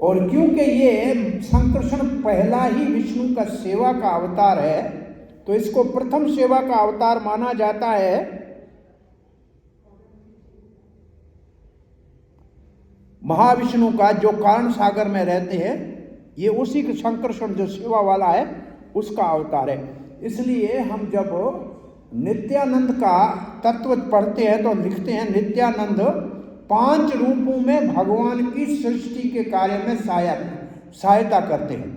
और क्योंकि ये संकर्षण पहला ही विष्णु का सेवा का अवतार है तो इसको प्रथम सेवा का अवतार माना जाता है। महाविष्णु का जो कारण सागर में रहते हैं, ये उसी का संकर्षण जो सेवा वाला है उसका अवतार है। इसलिए हम जब नित्यानंद का तत्व पढ़ते हैं तो लिखते हैं नित्यानंद 5 रूपों में भगवान की सृष्टि के कार्य में सहायता करते हैं।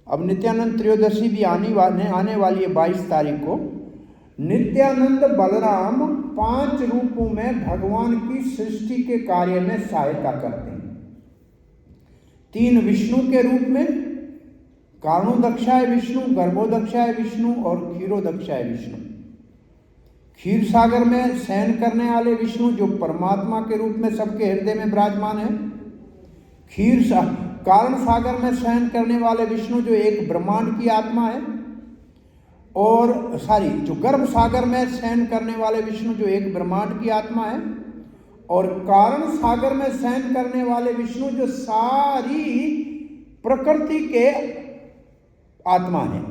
अब नित्यानंद त्रयोदशी भी आने वाली है 22 तारीख को। नित्यानंद बलराम 5 रूपों में भगवान की सृष्टि के कार्य में सहायता करते हैं। 3 विष्णु के रूप में, कारणोदक्षाय विष्णु, गर्भोदक्षाय विष्णु और क्षीरोदक्षाय विष्णु। क्षीर सागर में शयन करने वाले विष्णु जो परमात्मा के रूप में सबके हृदय में विराजमान है। कारण सागर में शयन करने वाले विष्णु जो एक ब्रह्मांड की आत्मा है, और जो गर्भ सागर में शयन करने वाले विष्णु जो एक ब्रह्मांड की आत्मा है, और कारण सागर में शयन करने वाले विष्णु जो सारी प्रकृति के आत्मा है।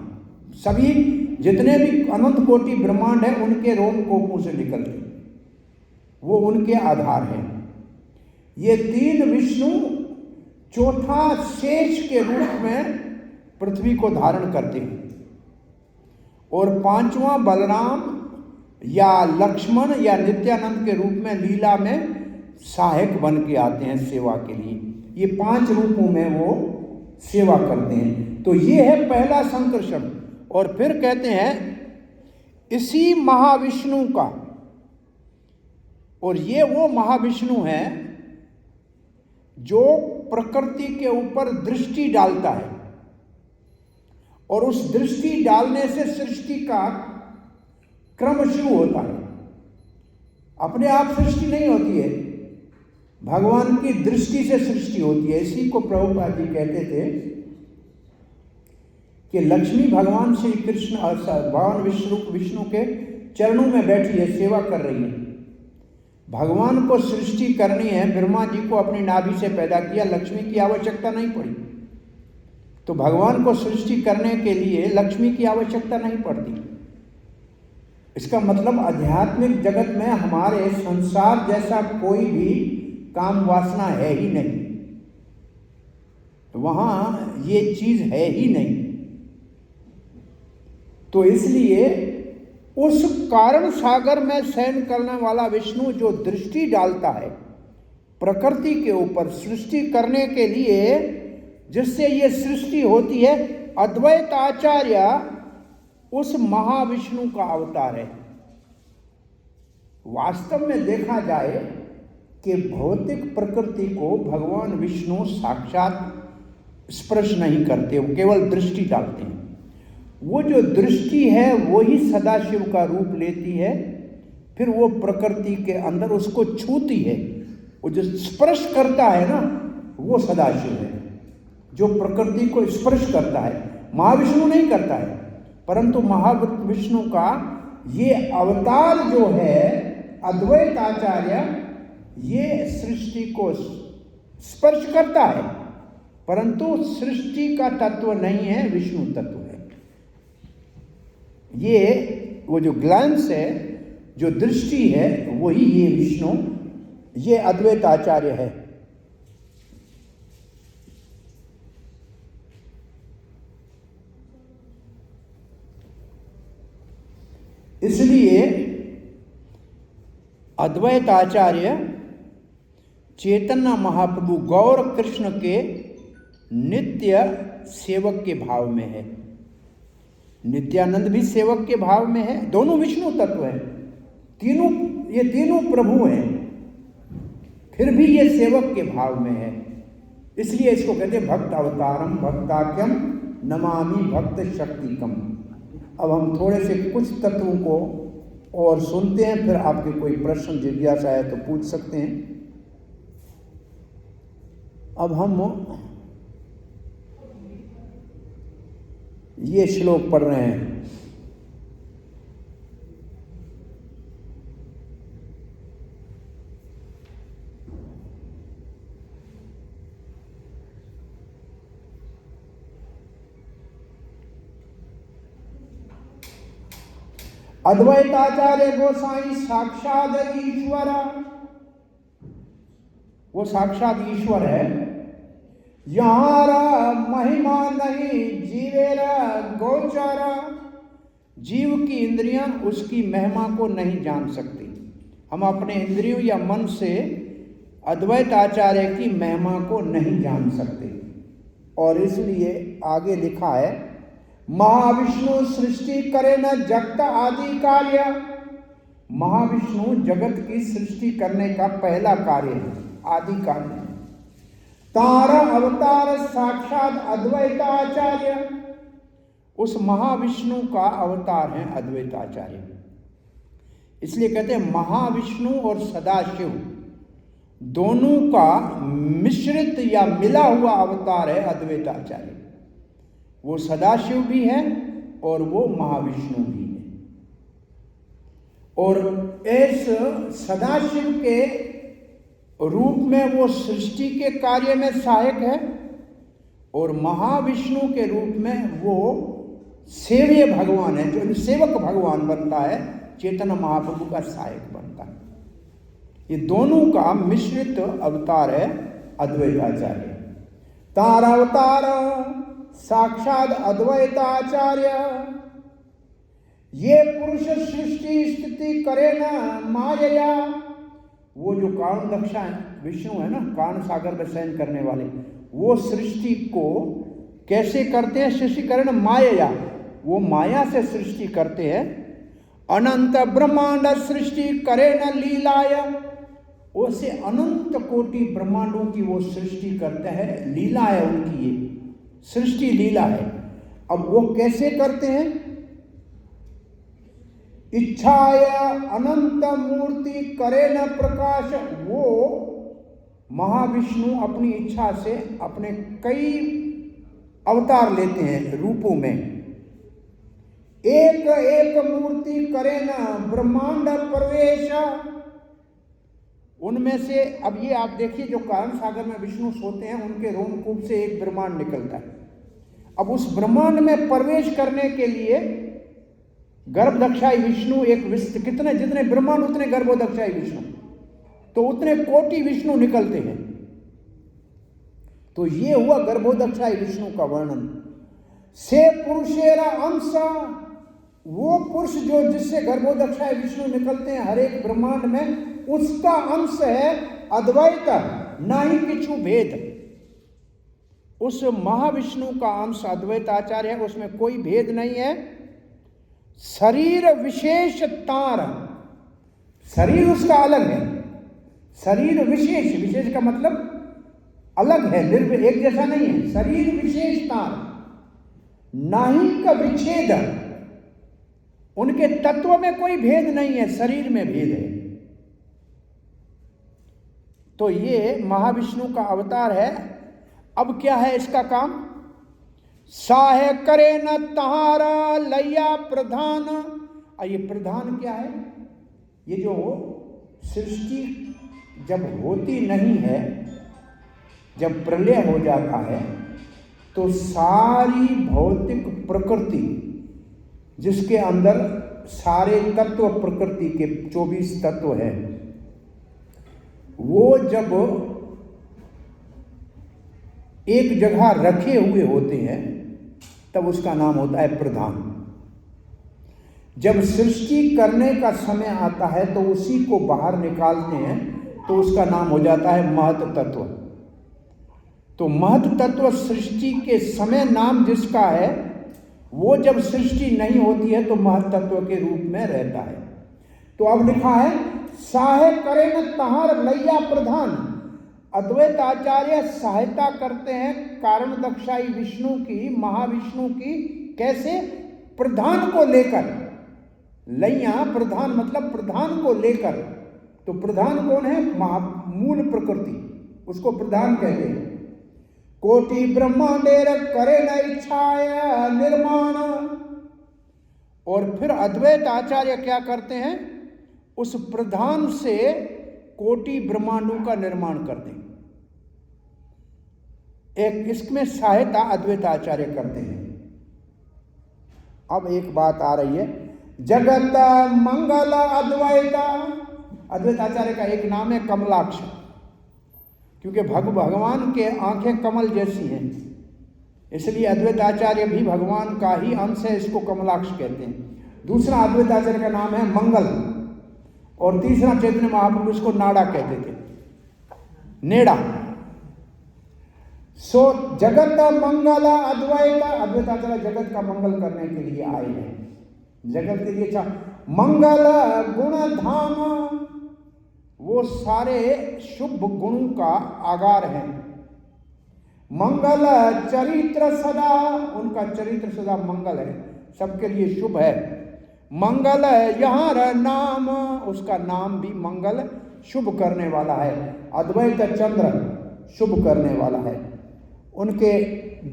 सभी जितने भी अनंत कोटि ब्रह्मांड है उनके रोम कोपों से निकलते, वो उनके आधार हैं। ये 3 विष्णु चौथा शेष के रूप में पृथ्वी को धारण करते हैं, और 5वां बलराम या लक्ष्मण या नित्यानंद के रूप में लीला में सहायक बन के आते हैं सेवा के लिए। ये 5 रूपों में वो सेवा करते हैं। तो ये है पहला संकर्षण। और फिर कहते हैं इसी महाविष्णु का, और ये वो महाविष्णु है जो प्रकृति के ऊपर दृष्टि डालता है, और उस दृष्टि डालने से सृष्टि का क्रम शुरू होता है। अपने आप सृष्टि नहीं होती है, भगवान की दृष्टि से सृष्टि होती है। इसी को प्रभुपाद जी कहते थे कि लक्ष्मी भगवान श्री कृष्ण भगवान विष्णु के चरणों में बैठी है, सेवा कर रही है। भगवान को सृष्टि करनी है, ब्रह्मा जी को अपनी नाभि से पैदा किया, लक्ष्मी की आवश्यकता नहीं पड़ी। तो भगवान को सृष्टि करने के लिए लक्ष्मी की आवश्यकता नहीं पड़ती। इसका मतलब आध्यात्मिक जगत में हमारे संसार जैसा कोई भी काम वासना है ही नहीं, तो वहाँ ये चीज है ही नहीं। तो इसलिए उस कारण सागर में शयन करने वाला विष्णु जो दृष्टि डालता है प्रकृति के ऊपर सृष्टि करने के लिए, जिससे ये सृष्टि होती है, अद्वैत आचार्य उस महाविष्णु का अवतार है। वास्तव में देखा जाए कि भौतिक प्रकृति को भगवान विष्णु साक्षात स्पर्श नहीं करते, वो केवल दृष्टि डालते हैं। वो जो दृष्टि है वही सदाशिव का रूप लेती है, फिर वो प्रकृति के अंदर उसको छूती है। वो जो स्पर्श करता है ना, वो सदाशिव है जो प्रकृति को स्पर्श करता है। महाविष्णु नहीं करता है, परंतु महाविष्णु का ये अवतार जो है अद्वैत आचार्य, ये सृष्टि को स्पर्श करता है, परंतु सृष्टि का तत्व नहीं है, विष्णु तत्व है। ये वो जो ग्लैंस है, जो दृष्टि है, वही ये विष्णु, ये अद्वैत आचार्य है। इसलिए अद्वैत आचार्य चैतन्य महाप्रभु गौर कृष्ण के नित्य सेवक के भाव में है। नित्यानंद भी सेवक के भाव में है। दोनों विष्णु तत्व है, ये तीनों प्रभु हैं, फिर भी ये सेवक के भाव में है। इसलिए इसको कहते हैं भक्त अवतारम भक्ताख्यम नमामि भक्त शक्तिकम। अब हम थोड़े से कुछ तत्वों को और सुनते हैं, फिर आपके कोई प्रश्न जिज्ञासा है तो पूछ सकते हैं। अब हम ये श्लोक पढ़ रहे हैं। अद्वैताचार्य गोसाई साक्षात ईश्वर, वो साक्षात ईश्वर है। यार महिमा नहीं जीवेरा जीव की इंद्रियां उसकी महिमा को नहीं जान सकती। हम अपने इंद्रियों या मन से अद्वैत आचार्य की महिमा को नहीं जान सकते। और इसलिए आगे लिखा है, महाविष्णु सृष्टि करे न जगत आदि कार्य। महाविष्णु जगत की सृष्टि करने का पहला कार्य है, आदि कार्य है। तारा अवतार साक्षात अद्वैत आचार्य, उस महाविष्णु का अवतार है अद्वैत आचार्य। इसलिए कहते हैं महाविष्णु और सदाशिव दोनों का मिश्रित या मिला हुआ अवतार है अद्वैत आचार्य। वो सदाशिव भी है और वो महाविष्णु भी है। और इस सदाशिव के रूप में वो सृष्टि के कार्य में सहायक है और महाविष्णु के रूप में वो सेव्य भगवान है, जो सेवक भगवान बनता है, चैतन्य महाप्रभु का सहायक बनता है। ये दोनों का मिश्रित अवतार है अद्वैत आचार्य। तारावतार साक्षात अद्वैत आचार्य, ये पुरुष सृष्टि स्थिति करे न माया। वो जो कारण दक्षा विष्णु है ना, कारण सागर में शयन करने वाले, वो सृष्टि को कैसे करते हैं? सृष्टि करे न माया, वो माया से सृष्टि करते हैं। अनंत ब्रह्मांड सृष्टि करे न लीलाया, उसे अनंत कोटि ब्रह्मांडों की वो सृष्टि करते हैं, लीला है उनकी, ये सृष्टि लीला है। अब वो कैसे करते हैं? इच्छाया अनंत मूर्ति करे न प्रकाश, वो महाविष्णु अपनी इच्छा से अपने कई अवतार लेते हैं रूपों में। एक एक मूर्ति करे न ब्रह्मांड प्रवेश, उनमें से अब ये आप देखिए, जो कारण सागर में विष्णु सोते हैं उनके रोमकूप से एक ब्रह्मांड निकलता है। अब उस ब्रह्मांड में प्रवेश करने के लिए गर्भदक्षाई विष्णु एक विष्णु, कितने जितने ब्रह्मांड उतने गर्भोदक्षाई विष्णु, तो उतने कोटि विष्णु निकलते हैं। तो ये हुआ गर्भोदक्षाई विष्णु का वर्णन। से पुरुषेरा अंश, वो पुरुष जो जिससे गर्भोदक्षाई विष्णु निकलते हैं हर एक ब्रह्मांड में, उसका अंश है अद्वैत, ना ही किछु भेद। उस महाविष्णु का अंश अद्वैत आचार्य है, उसमें कोई भेद नहीं है। शरीर विशेष तार, शरीर उसका अलग है, शरीर विशेष, विशेष का मतलब अलग है, एक जैसा नहीं है। शरीर विशेष तार, नाही का विच्छेद, उनके तत्व में कोई भेद नहीं है, शरीर में भेद है। तो ये महाविष्णु का अवतार है। अब क्या है इसका काम? साहे करे न तहारा लैया प्रधान। ये प्रधान क्या है? ये जो सृष्टि जब होती नहीं है, जब प्रलय हो जाता है, तो सारी भौतिक प्रकृति जिसके अंदर सारे तत्व प्रकृति के 24 तत्व हैं, वो जब एक जगह रखे हुए होते हैं तब उसका नाम होता है प्रधान। जब सृष्टि करने का समय आता है तो उसी को बाहर निकालते हैं तो उसका नाम हो जाता है महत तत्व। तो महत तत्व सृष्टि के समय नाम जिसका है, वो जब सृष्टि नहीं होती है तो महत तत्व के रूप में रहता है। तो अब लिखा है साहे करे न तहार लैया प्रधान। अद्वैत आचार्य सहायता करते हैं कारण दक्षाई विष्णु की, महाविष्णु की, कैसे? प्रधान को लेकर। लैया प्रधान मतलब प्रधान को लेकर। तो प्रधान कौन है? मूल प्रकृति, उसको प्रधान कहते हैं। कोटि ब्रह्मांडेर करे न इच्छाया निर्माण। और फिर अद्वैत आचार्य क्या करते हैं? उस प्रधान से कोटि ब्रह्मांडों का निर्माण करते हैं। एक इसमें सहायता अद्वैत आचार्य करते हैं। अब एक बात आ रही है, जगत मंगल अद्वैता। अद्वैत आचार्य का एक नाम है कमलाक्ष, क्योंकि भगवान के आंखें कमल जैसी हैं, इसलिए अद्वैत आचार्य भी भगवान का ही अंश है, इसको कमलाक्ष कहते हैं। दूसरा अद्वैत आचार्य का नाम है मंगल, और तीसरा चैतन्य महाप्रभु इसको नाड़ा कहते थे, नेड़ा। सो जगत मंगल अद्वैत, अद्वैत आचार्य जगत का मंगल करने के लिए आए हैं, जगत के लिए मंगल गुण धाम, वो सारे शुभ गुणों का आगार है। मंगल चरित्र सदा, उनका चरित्र सदा मंगल है, सबके लिए शुभ है। मंगल यहाँ नाम, उसका नाम भी मंगल, शुभ करने वाला है। अद्वैत चंद्र शुभ करने वाला है। उनके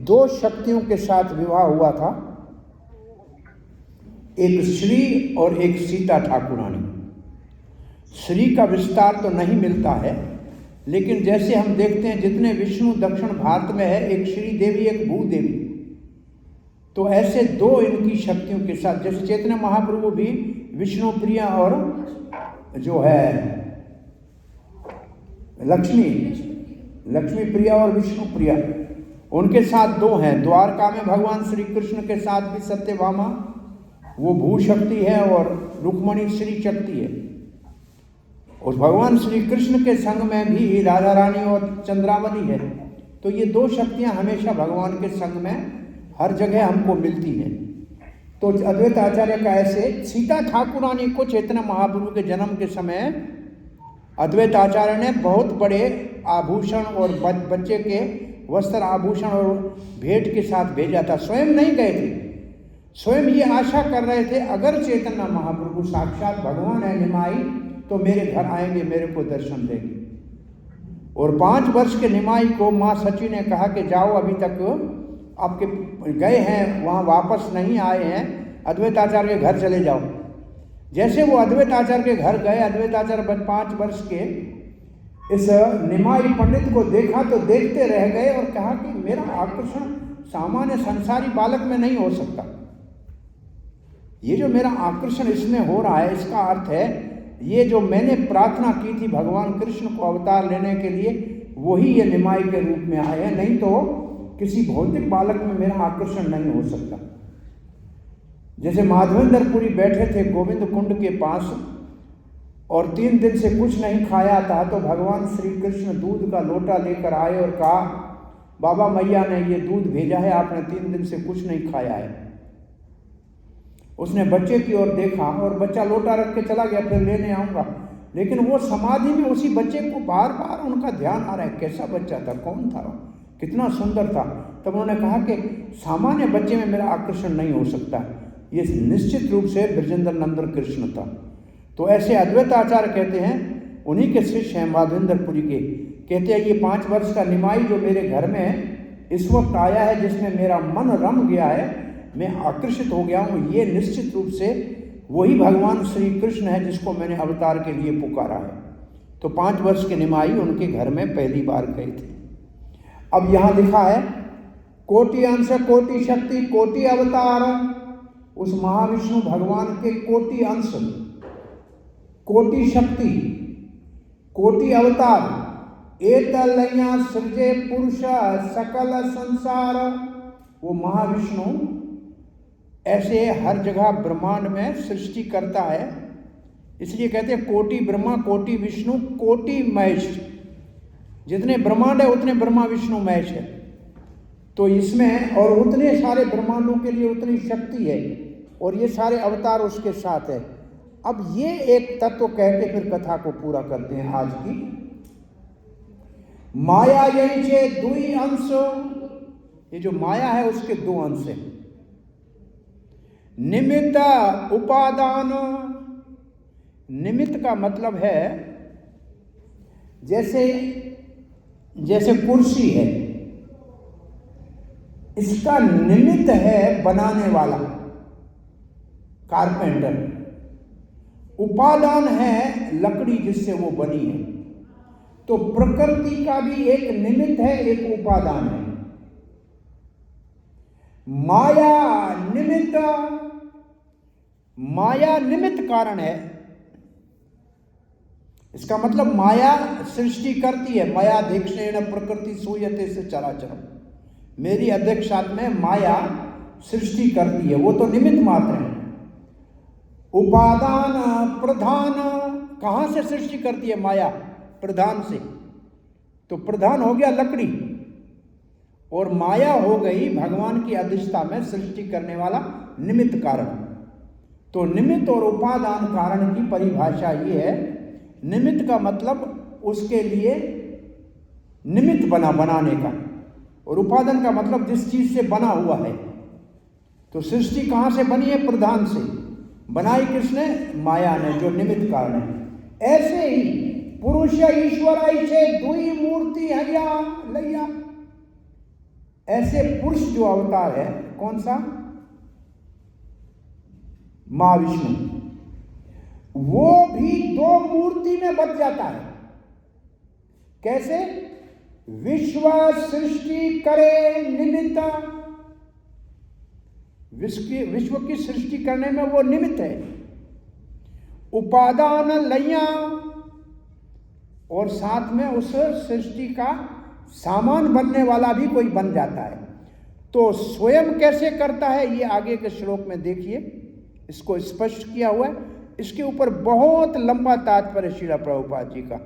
दो शक्तियों के साथ विवाह हुआ था, एक श्री और एक सीता ठाकुरानी। श्री का विस्तार तो नहीं मिलता है, लेकिन जैसे हम देखते हैं जितने विष्णु दक्षिण भारत में है, एक श्री देवी एक भूदेवी, तो ऐसे दो इनकी शक्तियों के साथ, जैसे चैतन्य महाप्रभु भी विष्णु प्रिया और जो है लक्ष्मी प्रिया और विष्णु प्रिया, उनके साथ दो हैं। द्वारका में भगवान श्री कृष्ण के साथ भी सत्यभामा वो भू शक्ति है और रुक्मणी श्री शक्ति है। और भगवान श्री कृष्ण के संग में भी राधा रानी और चंद्रावली है। तो ये दो शक्तियां हमेशा भगवान के संग में हर जगह हमको मिलती हैं। तो अद्वैत आचार्य का ऐसे, सीता ठाकुरानी को चैतन्य महाप्रभु के जन्म के समय अद्वैत आचार्य ने बहुत बड़े आभूषण और बच्चे के वस्त्र आभूषण और भेंट के साथ भेजा था। स्वयं नहीं गए थे, स्वयं ये आशा कर रहे थे अगर चैतन्य महाप्रभु साक्षात भगवान है निमाई तो मेरे घर आएंगे, मेरे को दर्शन देंगे। और 5 वर्ष के निमाई को माँ सची ने कहा कि जाओ, अभी तक आपके गए हैं वहाँ वापस नहीं आए हैं, अद्वैत आचार्य के घर चले जाओ। जैसे वो अद्वैत आचार्य के घर गए, अद्वैत आचार्य 5 वर्ष के इस निमाई पंडित को देखा तो देखते रह गए और कहा कि मेरा आकर्षण सामान्य संसारी बालक में नहीं हो सकता, ये जो मेरा आकर्षण इसमें हो रहा है, इसका अर्थ है ये जो मैंने प्रार्थना की थी भगवान कृष्ण को अवतार लेने के लिए, वही ये निमाई के रूप में आए हैं, नहीं तो किसी भौतिक बालक में मेरा आकर्षण नहीं हो सकता। जैसे माधवेंद्रपुरी बैठे थे गोविंद कुंड के पास और 3 दिन से कुछ नहीं खाया था, तो भगवान श्री कृष्ण दूध का लोटा लेकर आए और कहा, बाबा मैया ने ये दूध भेजा है, आपने 3 दिन से कुछ नहीं खाया है। उसने बच्चे की ओर देखा और बच्चा लोटा रख के चला गया, फिर लेने आऊँगा। लेकिन वो समाधि में उसी बच्चे को बार बार उनका ध्यान आ रहा है, कैसा बच्चा था, कौन था, कितना सुंदर था। तब उन्होंने कहा कि सामान्य बच्चे में मेरा आकर्षण नहीं हो सकता, ये निश्चित रूप से ब्रजेंद्र नंदन कृष्ण था। तो ऐसे अद्वैत आचार्य कहते हैं, उन्हीं के शिष्य हैं माधवेंद्रपुरी के, कहते हैं ये 5 वर्ष का निमाई जो मेरे घर में इस वक्त आया है, जिसमें मेरा मन रम गया है, मैं आकर्षित हो गया हूँ, ये निश्चित रूप से वही भगवान श्री कृष्ण है जिसको मैंने अवतार के लिए पुकारा है। तो 5 वर्ष के निमाई उनके घर में पहली बार गए थे। अब यहाँ लिखा है कोटि अंश कोटि शक्ति कोटि अवतार, उस महाविष्णु भगवान के कोटि अंश कोटि शक्ति कोटि अवतार, एतलया सृजे पुरुष सकल संसार, वो महाविष्णु ऐसे हर जगह ब्रह्मांड में सृष्टि करता है। इसलिए कहते हैं कोटि ब्रह्मा कोटि विष्णु कोटि महेश, जितने ब्रह्मांड है उतने ब्रह्मा विष्णु महेश है। तो इसमें और उतने सारे ब्रह्मांडों के लिए उतनी शक्ति है और ये सारे अवतार उसके साथ है। अब ये एक तत्व कह के फिर कथा को पूरा करते हैं आज की। माया यही छे दुई अंश, ये जो माया है उसके 2 अंश हैं, निमित्त उपादान। निमित्त का मतलब है जैसे कुर्सी है, इसका निमित्त है बनाने वाला कारपेंटर, उपादान है लकड़ी जिससे वो बनी है। तो प्रकृति का भी एक निमित्त है, एक उपादान है। माया निमित्त कारण है। इसका मतलब माया सृष्टि करती है। माया अध्यक्षेण प्रकृति सूयते से चराचरम, मेरी अध्यक्षता में माया सृष्टि करती है, वो तो निमित्त मात्र है। उपादान प्रधान, कहाँ से सृष्टि करती है माया? प्रधान से। तो प्रधान हो गया लकड़ी, और माया हो गई भगवान की अधिष्ठा में सृष्टि करने वाला निमित्त कारण। तो निमित्त और उपादान कारण की परिभाषा ये है, निमित्त का मतलब उसके लिए निमित्त बनाने का, और उपादान का मतलब जिस चीज से बना हुआ है। तो सृष्टि कहाँ से बनी है? प्रधान से। बनाई किसने? माया ने, जो निमित्त कारण है। ऐसे ही पुरुष ईश्वर ऐसे दुई मूर्ति हया लैया, ऐसे पुरुष जो अवतार है, कौन सा? महाविष्णु, वो भी दो मूर्ति में बच जाता है। कैसे? विश्व सृष्टि करे निमित्त, विश्व की सृष्टि करने में वो निमित्त है। उपादान लैया, और साथ में उस सृष्टि का सामान बनने वाला भी कोई बन जाता है। तो स्वयं कैसे करता है, ये आगे के श्लोक में देखिए, इसको स्पष्ट किया हुआ है। इसके ऊपर बहुत लंबा तात्पर्य श्रील प्रभुपाद जी का,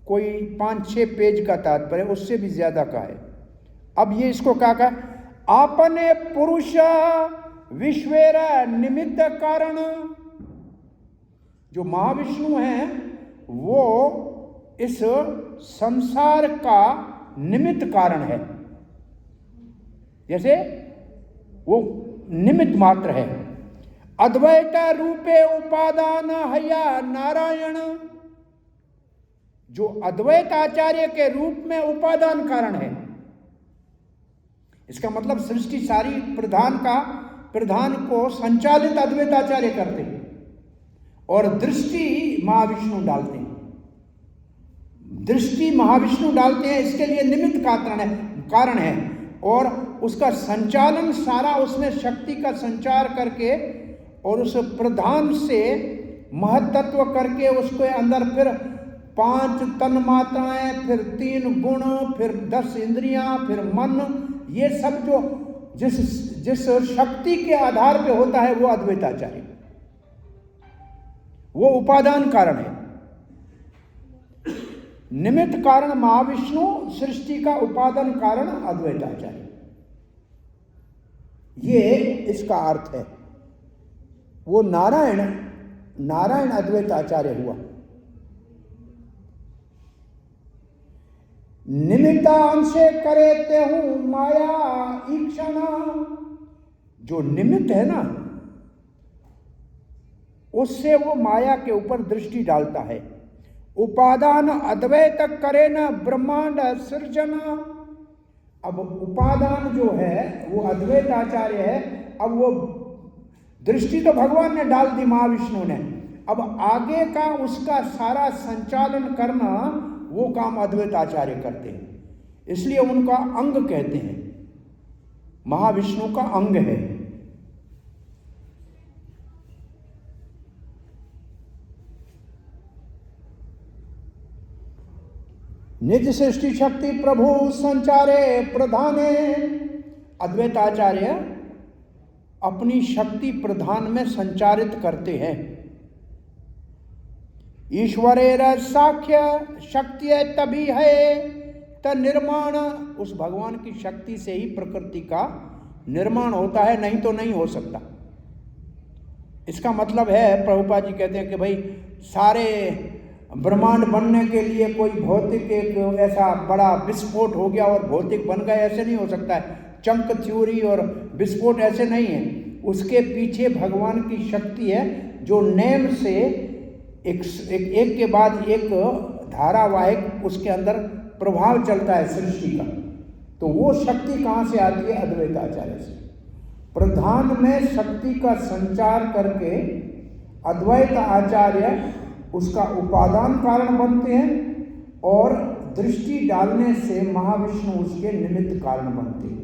कोई 5-6 पेज का तात्पर्य, उससे भी ज्यादा का है। अब ये इसको क्या कहा? आपने पुरुष विश्वेर निमित्त कारण, जो महाविष्णु हैं वो इस संसार का निमित्त कारण है। जैसे वो निमित्त मात्र है। अद्वैत रूपे उपादान हया नारायण, जो अद्वैत आचार्य के रूप में उपादान कारण है। इसका मतलब सृष्टि सारी प्रधान को संचालित अद्वैत आचार्य करते हैं, और दृष्टि महाविष्णु डालते हैं। दृष्टि महाविष्णु डालते हैं, इसके लिए निमित्त कारण है, और उसका संचालन सारा उसमें शक्ति का संचार करके और उस प्रधान से महत्त्व करके उसके अंदर फिर 5 तन मात्राएं, फिर 3 गुण, फिर 10 इंद्रियां, फिर मन, ये सब जो जिस शक्ति के आधार पे होता है वो अद्वैताचार्य, वो उपादान कारण है। निमित्त कारण महाविष्णु, सृष्टि का उपादान कारण अद्वैताचार्य, ये इसका अर्थ है। वो नारायण अद्वैताचार्य हुआ। निमित्तांशे करेते हूं माया ईक्षण, जो निमित्त है ना, उससे वो माया के ऊपर दृष्टि डालता है। उपादान अद्वैत करे न ब्रह्मांड सृजन, अब उपादान जो है वो अद्वैत आचार्य है। अब वो दृष्टि तो भगवान ने डाल दी, महाविष्णु ने। अब आगे का उसका सारा संचालन करना वो काम अद्वैत आचार्य करते हैं, इसलिए उनका अंग कहते हैं, महाविष्णु का अंग है। निज सृष्टि शक्ति प्रभु संचारे प्रधाने, अद्वैताचार्य अपनी शक्ति प्रधान में संचारित करते हैं। ईश्वरेर साख्य शक्ति तभी है त निर्माण, उस भगवान की शक्ति से ही प्रकृति का निर्माण होता है, नहीं तो नहीं हो सकता। इसका मतलब है, प्रभुपाद जी कहते हैं कि भाई सारे ब्रह्मांड बनने के लिए कोई भौतिक एक ऐसा बड़ा विस्फोट हो गया और भौतिक बन गए, ऐसे नहीं हो सकता है। चंक थ्योरी और विस्फोट ऐसे नहीं है। उसके पीछे भगवान की शक्ति है, जो नेम से एक के बाद एक धारावाहिक उसके अंदर प्रभाव चलता है सृष्टि का। तो वो शक्ति कहाँ से आती है? अद्वैत आचार्य से। प्रधान में शक्ति का संचार करके अद्वैत आचार्य उसका उपादान कारण बनते हैं, और दृष्टि डालने से महाविष्णु उसके निमित्त कारण बनते हैं।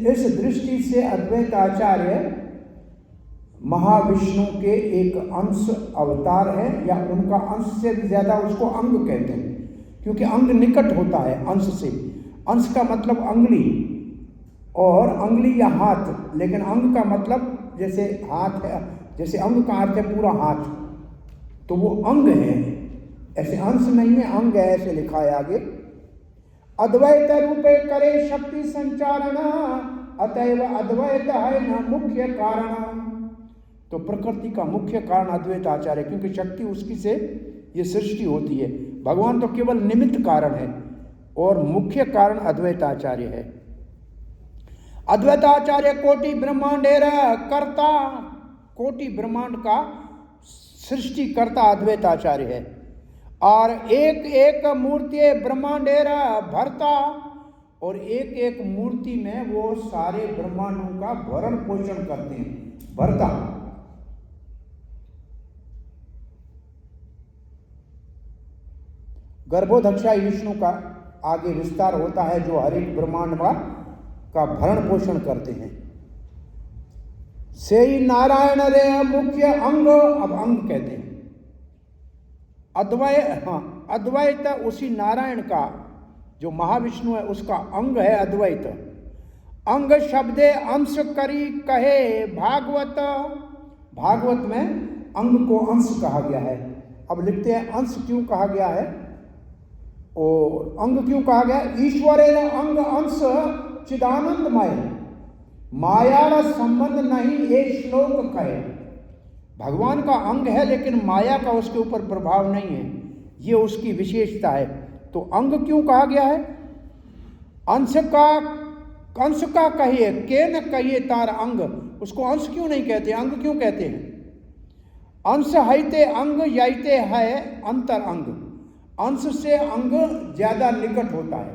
इस दृष्टि से अद्वैत आचार्य महाविष्णु के एक अंश अवतार है, या उनका अंश से भी ज्यादा उसको अंग कहते हैं, क्योंकि अंग निकट होता है अंश से। अंश का मतलब अंगुली, और अंगुली या हाथ, लेकिन अंग का मतलब जैसे हाथ है जैसे अंग का अर्थ है पूरा हाथ, तो वो अंग है, ऐसे अंश नहीं है, अंग है, ऐसे लिखा है आगे। अद्वैत रूपे करे शक्ति संचारण, अतएव अद्वैत है न मुख्य कारण। तो प्रकृति का मुख्य कारण अद्वैत आचार्य, क्योंकि शक्ति उसकी से ये सृष्टि होती है, भगवान तो केवल निमित्त कारण है और मुख्य कारण अद्वैत आचार्य है। अद्वैत आचार्य कोटि ब्रह्मांडेर कर्ता, कोटि ब्रह्मांड का सृष्टि करता अद्वैत आचार्य है। और एक एक मूर्ति ब्रह्मांडेर भरता, और एक एक मूर्ति में वो सारे ब्रह्मांडों का भरण पोषण करते हैं, भरता। गर्भोधक्षाई विष्णु का आगे विस्तार होता है, जो हर एक ब्रह्मांड का भरण पोषण करते हैं। से ही नारायण रे मुख्य अंग, अब अंग कहते हैं अद्वैत, हाँ अद्वैत उसी नारायण का जो महाविष्णु है उसका अंग है अद्वैत। अंग शब्दे अंश करी कहे भागवत, भागवत में अंग को अंश कहा गया है। अब लिखते हैं अंश क्यों कहा गया है और अंग क्यों कहा गया। ईश्वरे अंग अंश चिदानंदमय, माया संबंध नहीं ये श्लोक कहे। भगवान का अंग है लेकिन माया का उसके ऊपर प्रभाव नहीं है, ये उसकी विशेषता है। तो अंग क्यों कहा गया है। अंश का कहिए, के न कहिए तार अंग, उसको अंश क्यों नहीं कहते, अंग क्यों कहते हैं। अंश हैते अंग याइते है अंतर अंग, अंश से अंग ज्यादा निकट होता है,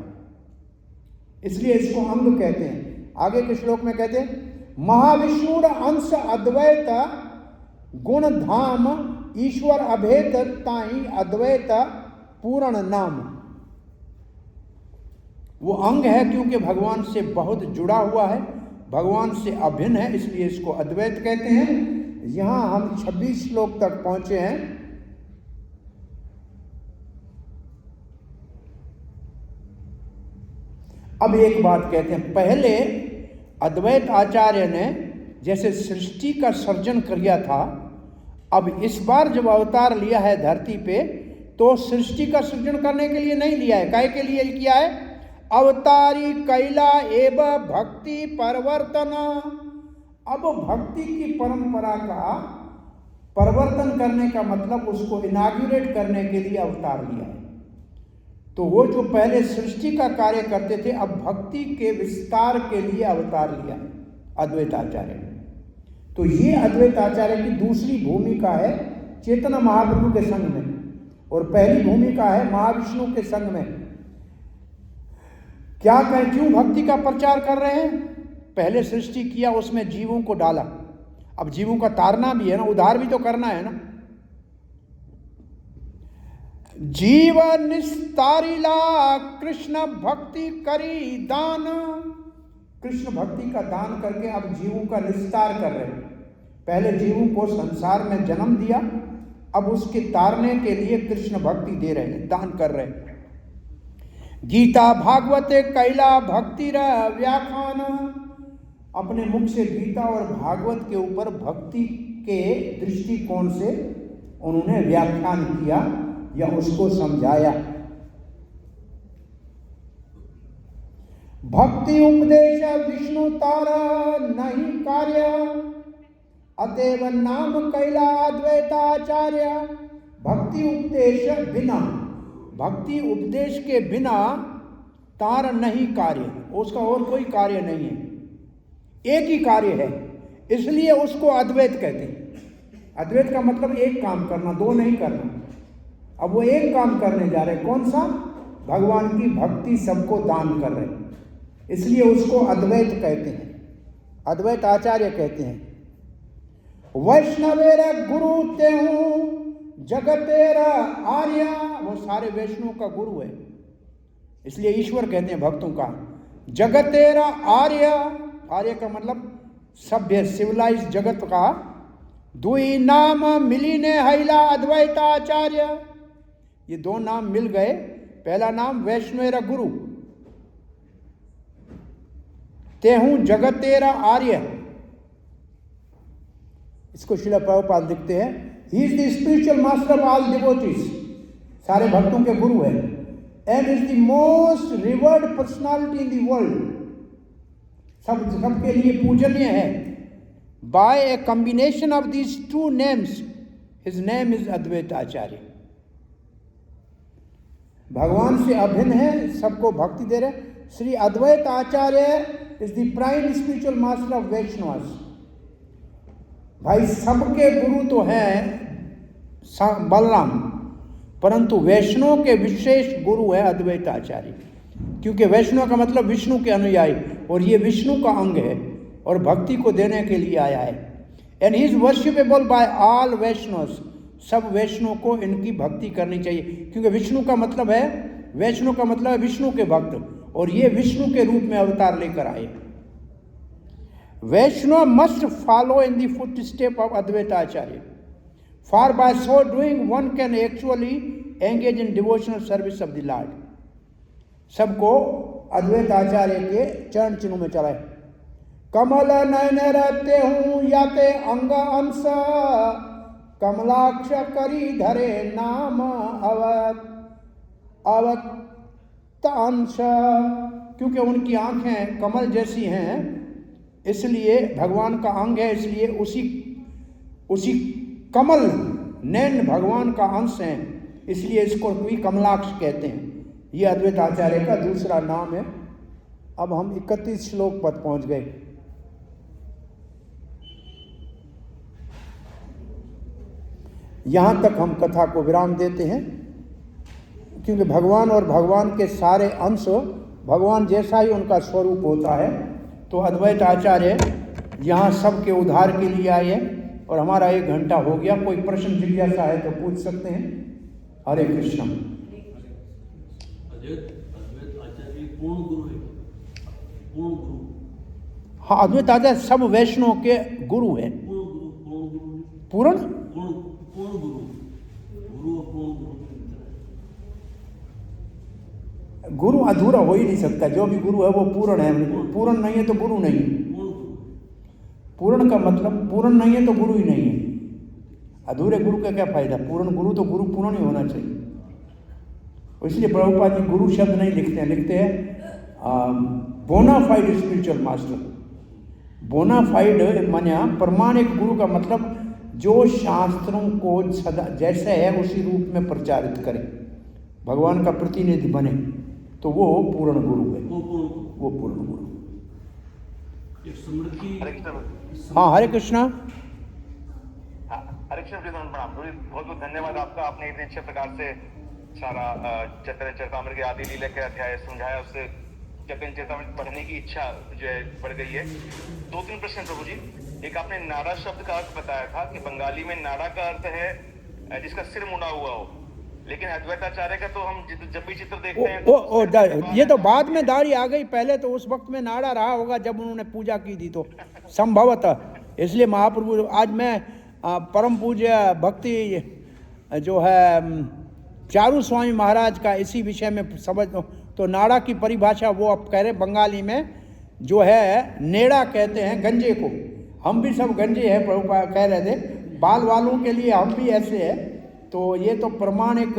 इसलिए इसको अंग कहते हैं। आगे के श्लोक में कहते हैं महाविष्णु अंश अद्वैत गुण धाम, ईश्वर अभेद ताई अद्वैत पूर्ण नाम। वो अंग है क्योंकि भगवान से बहुत जुड़ा हुआ है, भगवान से अभिन्न है, इसलिए इसको अद्वैत कहते हैं। यहां हम 26 श्लोक तक पहुंचे हैं। अब एक बात कहते हैं, पहले अद्वैत आचार्य ने जैसे सृष्टि का सर्जन किया था, अब इस बार जब अवतार लिया है धरती पे तो सृष्टि का सृजन करने के लिए नहीं लिया है। काहे के लिए किया है। अवतारी कैला एव भक्ति परिवर्तन, अब भक्ति की परंपरा का परिवर्तन करने का मतलब उसको इनाग्यूरेट करने के लिए अवतार लिया है। तो वो जो पहले सृष्टि का कार्य करते थे, अब भक्ति के विस्तार के लिए अवतार लिया अद्वैत आचार्य ने। तो ये अद्वैत आचार्य की दूसरी भूमिका है चैतन्य महाप्रभु के संग में, और पहली भूमिका है महाविष्णु के संग में। क्या कहें, क्यों भक्ति का प्रचार कर रहे हैं। पहले सृष्टि किया, उसमें जीवों को डाला, अब जीवों का तारना भी है ना, उद्धार भी तो करना है ना। जीव निस्तारिला कृष्ण भक्ति करी दान, कृष्ण भक्ति का दान करके अब जीवों का निस्तार कर रहे हैं। पहले जीवों को संसार में जन्म दिया, अब उसके तारने के लिए कृष्ण भक्ति दे रहे हैं, दान कर रहे हैं। गीता भागवते कैला भक्ति व्याख्यान, अपने मुख से गीता और भागवत के ऊपर भक्ति के दृष्टिकोण से उन्होंने व्याख्यान किया या उसको समझाया। भक्ति उपदेश विष्णु तारा नहीं कार्य, अतएव नाम कैला अद्वैताचार्य। भक्ति उपदेश बिना, भक्ति उपदेश के बिना तार नहीं कार्य, उसका और कोई कार्य नहीं है, एक ही कार्य है, इसलिए उसको अद्वैत कहते हैं। अद्वैत का मतलब एक काम करना, दो नहीं करना। अब वो एक काम करने जा रहे हैं, कौन सा। भगवान की भक्ति सबको दान कर रहे हैं, इसलिए उसको अद्वैत कहते हैं, अद्वैत आचार्य कहते हैं। वैष्णवेर गुरु तेहूं जगतेर आर्य, वो सारे वैष्णव का गुरु है, इसलिए ईश्वर कहते हैं भक्तों का। जगतेर आर्य, आर्य का मतलब सभ्य सिविलाइज जगत का। दुई नाम मिली ने हैला अद्वैताचार्य, ये दो नाम मिल गए। पहला नाम वैष्णवेर गुरु, तेहूं जगतेरा आर्य, इसको श्रील प्रभुपाद लिखते हैं, he is the spiritual master of all devotees, सारे भक्तों के गुरु है, and is the most revered personality in the world, सबके लिए पूजनीय है। By a combination of these two names his name is Advaita Acharya, भगवान से अभिन्न है, सबको भक्ति दे रहे। Shri Advaita Acharya is the prime spiritual master of Vaishnavas. भाई सबके गुरु तो हैं बलराम, परंतु वैष्णव के विशेष गुरु है अद्वैत आचार्य, क्योंकि वैष्णव का मतलब विष्णु के अनुयायी, और ये विष्णु का अंग है और भक्ति को देने के लिए आया है। And he is worshipable by all Vaishnavas, सब वैष्णव को इनकी भक्ति करनी चाहिए, क्योंकि विष्णु का मतलब है, वैष्णव का मतलब है विष्णु के भक्त, और ये विष्णु के रूप में अवतार लेकर आए। Vaishnava must follow in the footstep of Advaita Acharya, for by so doing one can actually engage in devotional service of the lord. सबको अद्वैत आचार्य के चरण चिन्हों में चलाए। कमल नयन रहते हूँ याते अंग अंश, कमलाक्ष करी धरे नाम अवत अंश, क्योंकि उनकी आंखें कमल जैसी हैं, इसलिए भगवान का अंग है, इसलिए उसी कमल नैन भगवान का अंश है, इसलिए इसको भी कमलाक्ष कहते हैं। ये अद्वैत आचार्य का दूसरा नाम है। अब हम 31 श्लोक पर पहुंच गए। यहाँ तक हम कथा को विराम देते हैं, क्योंकि भगवान और भगवान के सारे अंश भगवान जैसा ही उनका स्वरूप होता है। तो अद्वैत आचार्य यहाँ सबके उद्धार के लिए आए हैं, और हमारा 1 घंटा हो गया। कोई प्रश्न जिज्ञासा है तो पूछ सकते हैं। हरे कृष्ण। अद्वैत आचार्य पूर्ण गुरु है, पूर्ण गुरु। हाँ, अद्वैत आचार्य सब वैष्णव के गुरु हैं। पूर्ण गुरु अधूरा हो ही नहीं सकता। जो भी गुरु है वो पूर्ण है। पूर्ण नहीं है तो गुरु नहीं है। पूर्ण का मतलब पूर्ण नहीं है तो गुरु ही नहीं है। अधूरे गुरु का क्या फायदा? पूर्ण गुरु तो गुरु पूर्ण ही होना चाहिए। इसलिए प्रभुपाद जी गुरु शब्द नहीं लिखते हैं, लिखते हैं बोनाफाइड स्पिरिचुअल मास्टर। बोनाफाइड माने प्रमाणिक गुरु का मतलब जो शास्त्रों को सदा जैसे है उसी रूप में प्रचारित करे, भगवान का प्रतिनिधि बने, तो वो पूर्ण गुरु है। वो पूर्ण गुरु। हाँ, हरे कृष्णा। हरे कृष्ण प्रणाम। बहुत बहुत धन्यवाद आपका। आपने इतने अच्छे प्रकार से सारा चैतन्य चरितामृत के आदि लीला के अध्याय समझाया, उससे चैतन्य चरितामृत पढ़ने की इच्छा जो है बढ़ गई है। 2-3 प्रश्न प्रभु जी। एक आपने नाड़ा शब्द का अर्थ बताया था कि बंगाली में नाड़ा का अर्थ है जिसका सिर मुड़ा हुआ हो, लेकिन अद्वैताचार्य का तो हम जब भी चित्र देखते हैं ये तो बाद में दाढ़ी आ गई, पहले तो उस वक्त में नाड़ा रहा होगा जब उन्होंने पूजा की थी, तो संभवतः इसलिए महाप्रभु आज मैं परम पूज्य भक्ति जो है चारू स्वामी महाराज का इसी विषय में समझ तो नाड़ा की परिभाषा वो अब कह रहे बंगाली में जो है नेड़ा कहते हैं गंजे को। हम भी सब गंजे हैं, प्रभुपाद कह रहे थे बाल वालों के लिए हम भी ऐसे हैं। तो ये तो प्रमाणिक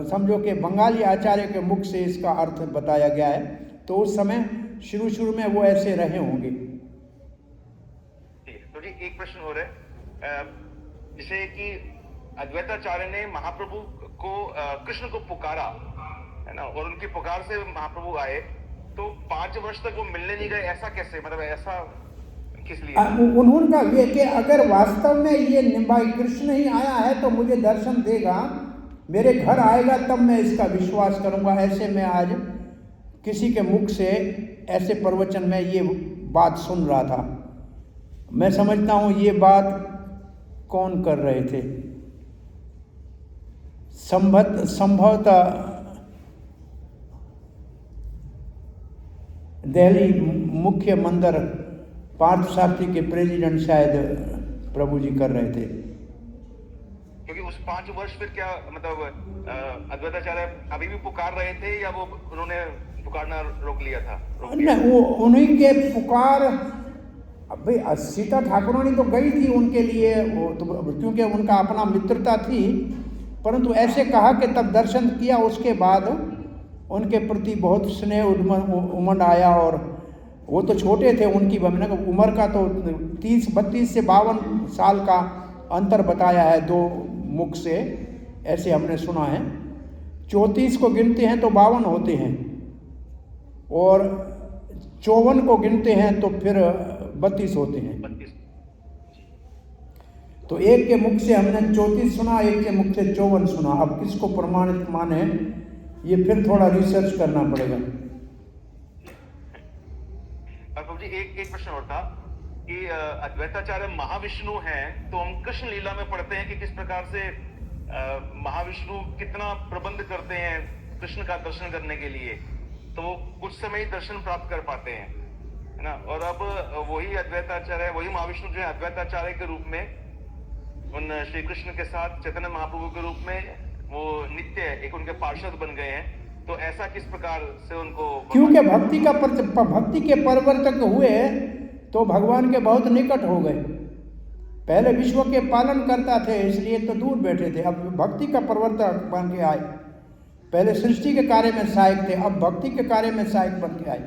समझो कि बंगाली आचार्य के मुख से इसका अर्थ बताया गया है। तो उस समय शुरू में वो ऐसे रहे होंगे। तो जी एक प्रश्न हो रहा है, जैसे कि अद्वैताचार्य ने महाप्रभु को कृष्ण को पुकारा है ना, और उनकी पुकार से महाप्रभु आए, तो 5 वर्ष तक वो मिलने नहीं गए, ऐसा कैसे? मतलब ऐसा किस लिए? उन्होंने कहा ये कि अगर वास्तव में ये भाई कृष्ण ही आया है तो मुझे दर्शन देगा, मेरे घर आएगा, तब मैं इसका विश्वास करूंगा। ऐसे में आज किसी के मुख से ऐसे प्रवचन में ये बात सुन रहा था। मैं समझता हूँ ये बात कौन कर रहे थे? संभवतः दिल्ली मुख्य मंदिर पार्थसारथी के प्रेसिडेंट शायद प्रभु जी कर रहे थे। क्योंकि उस 5 वर्ष फिर क्या मतलब अद्वैताचार्य अभी भी पुकार रहे थे या वो उन्होंने पुकारना रोक लिया था? नहीं, वो उन्हीं के पुकार अब भाई सीता ठाकुरानी तो गई थी उनके लिए, वो तो क्योंकि उनका अपना मित्रता थी, परंतु ऐसे कहा कि तब दर्शन किया, उसके बाद उनके प्रति बहुत स्नेह उमंड आया। और वो तो छोटे थे, उनकी उम्र का तो 30-32 से 52 साल का अंतर बताया है दो मुख से, ऐसे हमने सुना है। 34 को गिनते हैं तो 52 होते हैं, और 54 को गिनते हैं तो फिर 32 होते हैं। तो एक के मुख से हमने 34 सुना, एक के मुख से 54 सुना। अब किसको प्रमाणित माने, ये फिर थोड़ा रिसर्च करना पड़ेगा। प्रभु जी एक प्रश्न और था कि अद्वैताचार्य महाविष्णु हैं, तो हम कृष्ण लीला में पढ़ते हैं कि किस प्रकार से महाविष्णु कितना प्रबंध करते हैं कृष्ण का दर्शन करने के लिए, तो वो कुछ समय ही दर्शन प्राप्त कर पाते हैं, है ना। और अब वही अद्वैताचार्य, वही महाविष्णु जो है अद्वैताचार्य के रूप में उन श्री कृष्ण के साथ चैतन्य महाप्रभु के रूप में वो नित्य एक उनके पार्षद बन गए हैं, तो ऐसा किस प्रकार से उनको, क्योंकि भक्ति के परिवर्तक हुए तो भगवान के बहुत निकट हो गए। पहले विश्व के पालन करता थे इसलिए तो दूर बैठे थे, अब भक्ति का परिवर्तक बन के आए। पहले सृष्टि के कार्य में सहायक थे, अब भक्ति के कार्य में सहायक बन के आए।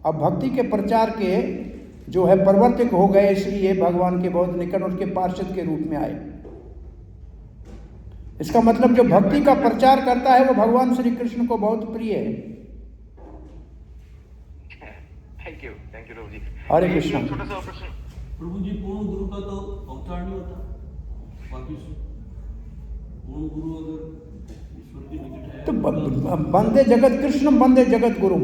अब भक्ति के प्रचार के जो है परिवर्तक हो गए, इसलिए भगवान के बहुत निकट उनके पार्षद के रूप में आए। इसका मतलब जो भक्ति का प्रचार करता है वो भगवान श्री कृष्ण को बहुत प्रिय है। थैंक यू प्रभु जी। हरे कृष्ण। छोटा सा प्रश्न प्रभु जी, पूर्ण गुरु का तो अवतार नहीं होता, बाकी पूर्ण गुरु अगर ईश्वर के निकट है तो बंदे जगत कृष्ण बंदे जगत गुरु,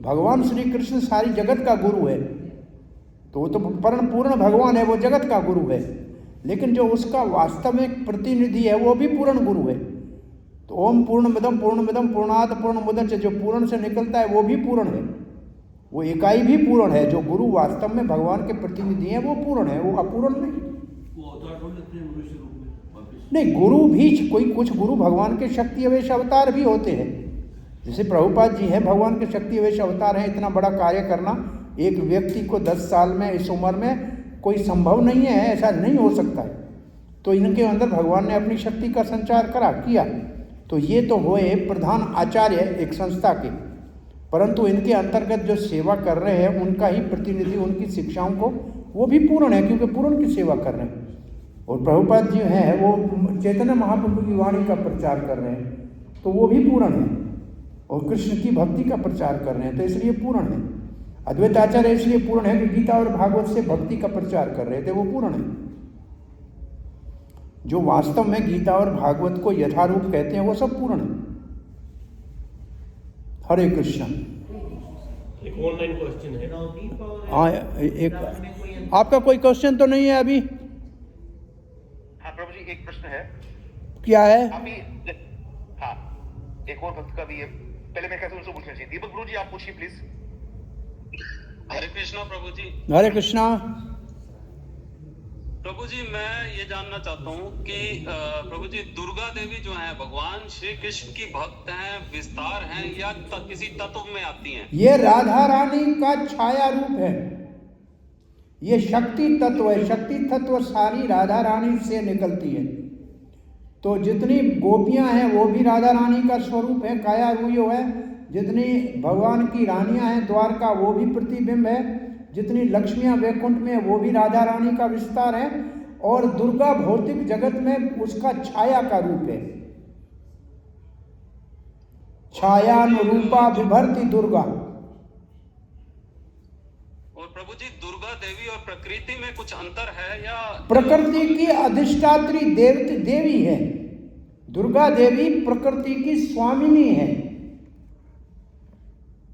भगवान श्री कृष्ण सारी जगत का गुरु है, तो वो तो परम पूर्ण भगवान है, वो जगत का गुरु है। लेकिन जो उसका वास्तविक प्रतिनिधि है वो भी पूर्ण गुरु है। तो ओम पूर्णमिदं पूर्णात् पूर्णमुदच्यते, जो पूर्ण से निकलता है वो भी पूर्ण है, वो इकाई भी पूर्ण है। जो गुरु वास्तव में भगवान के प्रतिनिधि हैं वो पूर्ण है, वो अपूर्ण नहीं। वो अवतार हो लेते हैं मनुष्य रूप में वापस। नहीं, गुरु भी कुछ गुरु भगवान के शक्ति अवेश अवतार भी होते हैं। जैसे प्रभुपाद जी हैं, भगवान के शक्ति अवेश अवतार हैं। इतना बड़ा कार्य करना एक व्यक्ति को 10 साल में, इस उम्र में कोई संभव नहीं है, ऐसा नहीं हो सकता है। तो इनके अंदर भगवान ने अपनी शक्ति का संचार किया। तो ये तो हुए प्रधान आचार्य एक संस्था के, परंतु इनके अंतर्गत जो सेवा कर रहे हैं उनका ही प्रतिनिधि, उनकी शिक्षाओं को, वो भी पूर्ण है, क्योंकि पूर्ण की सेवा कर रहे हैं। और प्रभुपाद जी हैं वो चैतन्य महाप्रभु की वाणी का प्रचार कर रहे हैं, तो वो भी पूर्ण है, और कृष्ण की भक्ति का प्रचार कर रहे हैं, तो इसलिए पूर्ण है। अद्वैताचार्य इसलिए पूर्ण है कि गीता और भागवत से भक्ति का प्रचार कर रहे थे, वो पूर्ण है। जो वास्तव में गीता और भागवत को यथारूप कहते हैं वो सब पूर्ण है। हरे कृष्ण। एक ऑनलाइन क्वेश्चन है। हाँ, एक आपका कोई क्वेश्चन तो नहीं है अभी? हाँ प्रभु जी, एक प्रश्न है। क्या है? अभी हाँ, एक और भक्त का भी है, पहले मैं कहता हूँ उनसे पूछना चाहिए। दीपक गुरु जी आप पूछिए प्लीज। हरे कृष्णा प्रभु जी। हरे कृष्णा। प्रभु जी, मैं ये जानना चाहता हूँ कि प्रभु जी, दुर्गा देवी जो है भगवान श्री कृष्ण की भक्त हैं, विस्तार हैं, या किसी तत्व में आती हैं? ये राधा रानी का छाया रूप है, ये शक्ति तत्व है। शक्ति तत्व सारी राधा रानी से निकलती है। तो जितनी गोपियां हैं वो भी राधा रानी का स्वरूप है, काया रूयो है। जितनी भगवान की रानियां हैं द्वारका, वो भी प्रतिबिंब है। जितनी लक्ष्मियां वैकुंठ में, वो भी राधा रानी का विस्तार है। और दुर्गा भौतिक जगत में उसका छाया का रूप है। छायानुरूपा विभर्ति दुर्गा। और प्रभु जी, दुर्गा देवी और प्रकृति में कुछ अंतर है या? प्रकृति की अधिष्ठात्री देवी है। दुर्गा देवी प्रकृति की स्वामिनी है,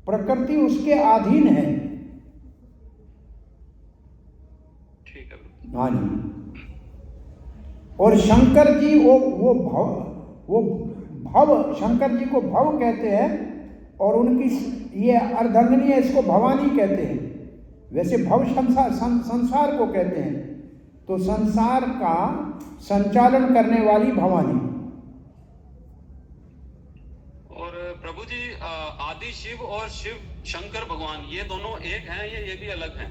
प्रकृति उसके अधीन है। ठीक है। हाँ जी। और शंकर जी वो भव, शंकर जी को भव कहते हैं, और उनकी ये अर्धांगिनी है, इसको भवानी कहते हैं। वैसे भव संसार को कहते हैं, तो संसार का संचालन करने वाली भवानी। और प्रभु जी, आदि शिव और शिव शंकर भगवान, ये दोनों एक हैं या ये भी अलग हैं?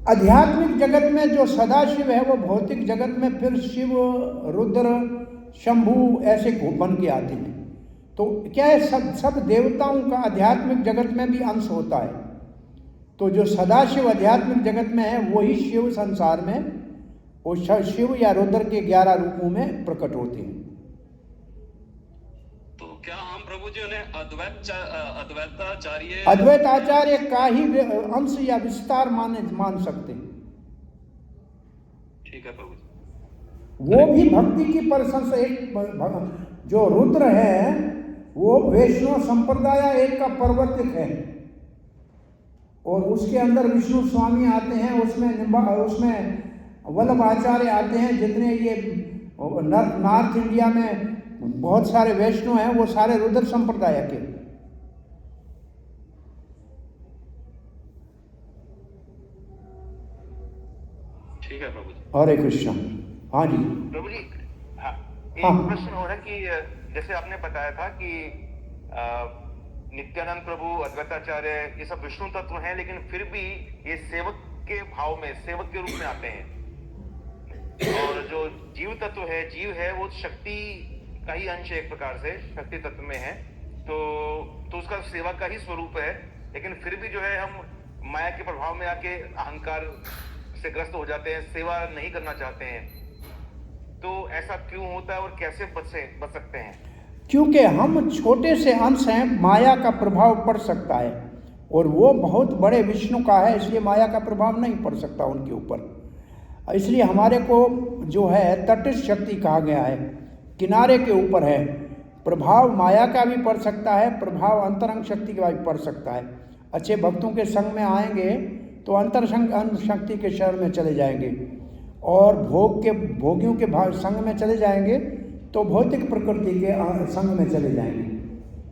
आध्यात्मिक जगत में जो सदाशिव है वो भौतिक जगत में फिर शिव, रुद्र, शंभु ऐसे बन के आते हैं। तो क्या है, सब देवताओं का आध्यात्मिक जगत में भी अंश होता है। तो जो सदाशिव आध्यात्मिक जगत में है वही शिव संसार में, वो शिव या रुद्र के 11 रूपों में प्रकट होते हैं। तो क्या हम प्रभु जी उन्हें अद्वैताचार्य अद्वैताचार्य का ही अंश या विस्तार मान सकते हैं। ठीक है प्रभु जी। वो भी भक्ति की प्रशंसा, एक जो रुद्र है वो वैष्णव संप्रदाय एक का प्रवर्तक है, और उसके अंदर विष्णु स्वामी आते हैं, उसमें वल्लभ आचार्य आते हैं। जितने ये नॉर्थ इंडिया में बहुत सारे वैष्णव हैं वो सारे रुद्र संप्रदाय के। ठीक है प्रभु जी। हरे कृष्ण। हाँ जी प्रभु जी, हाँ, एक हाँ। प्रश्न हो रहा है कि जैसे आपने बताया था कि नित्यानंद प्रभु, अद्वैताचार्य, ये सब विष्णु तत्व हैं, लेकिन फिर भी ये सेवक के भाव में, सेवक के रूप में आते हैं। और जो जीव तत्व है, जीव है, वो शक्ति का ही अंश एक प्रकार से शक्ति तत्व में है, तो उसका सेवा का ही स्वरूप है। लेकिन फिर भी जो है हम माया के प्रभाव में आके अहंकार से ग्रस्त हो जाते हैं, सेवा नहीं करना चाहते हैं। तो ऐसा क्यों होता है और कैसे बच सकते हैं? क्योंकि हम छोटे से अंश हैं, माया का प्रभाव पड़ सकता है, और वो बहुत बड़े विष्णु का है, इसलिए माया का प्रभाव नहीं पड़ सकता उनके ऊपर। इसलिए हमारे को जो है तटस्थ शक्ति कहा गया है, किनारे के ऊपर है। प्रभाव माया का भी पड़ सकता है, प्रभाव अंतरंग शक्ति का भी पड़ सकता है। अच्छे भक्तों के संग में आएंगे तो अंतरंग शक्ति के शरण में चले जाएंगे, और भोगियों के संग में चले जाएंगे तो भौतिक प्रकृति के संग में चले जाएंगे।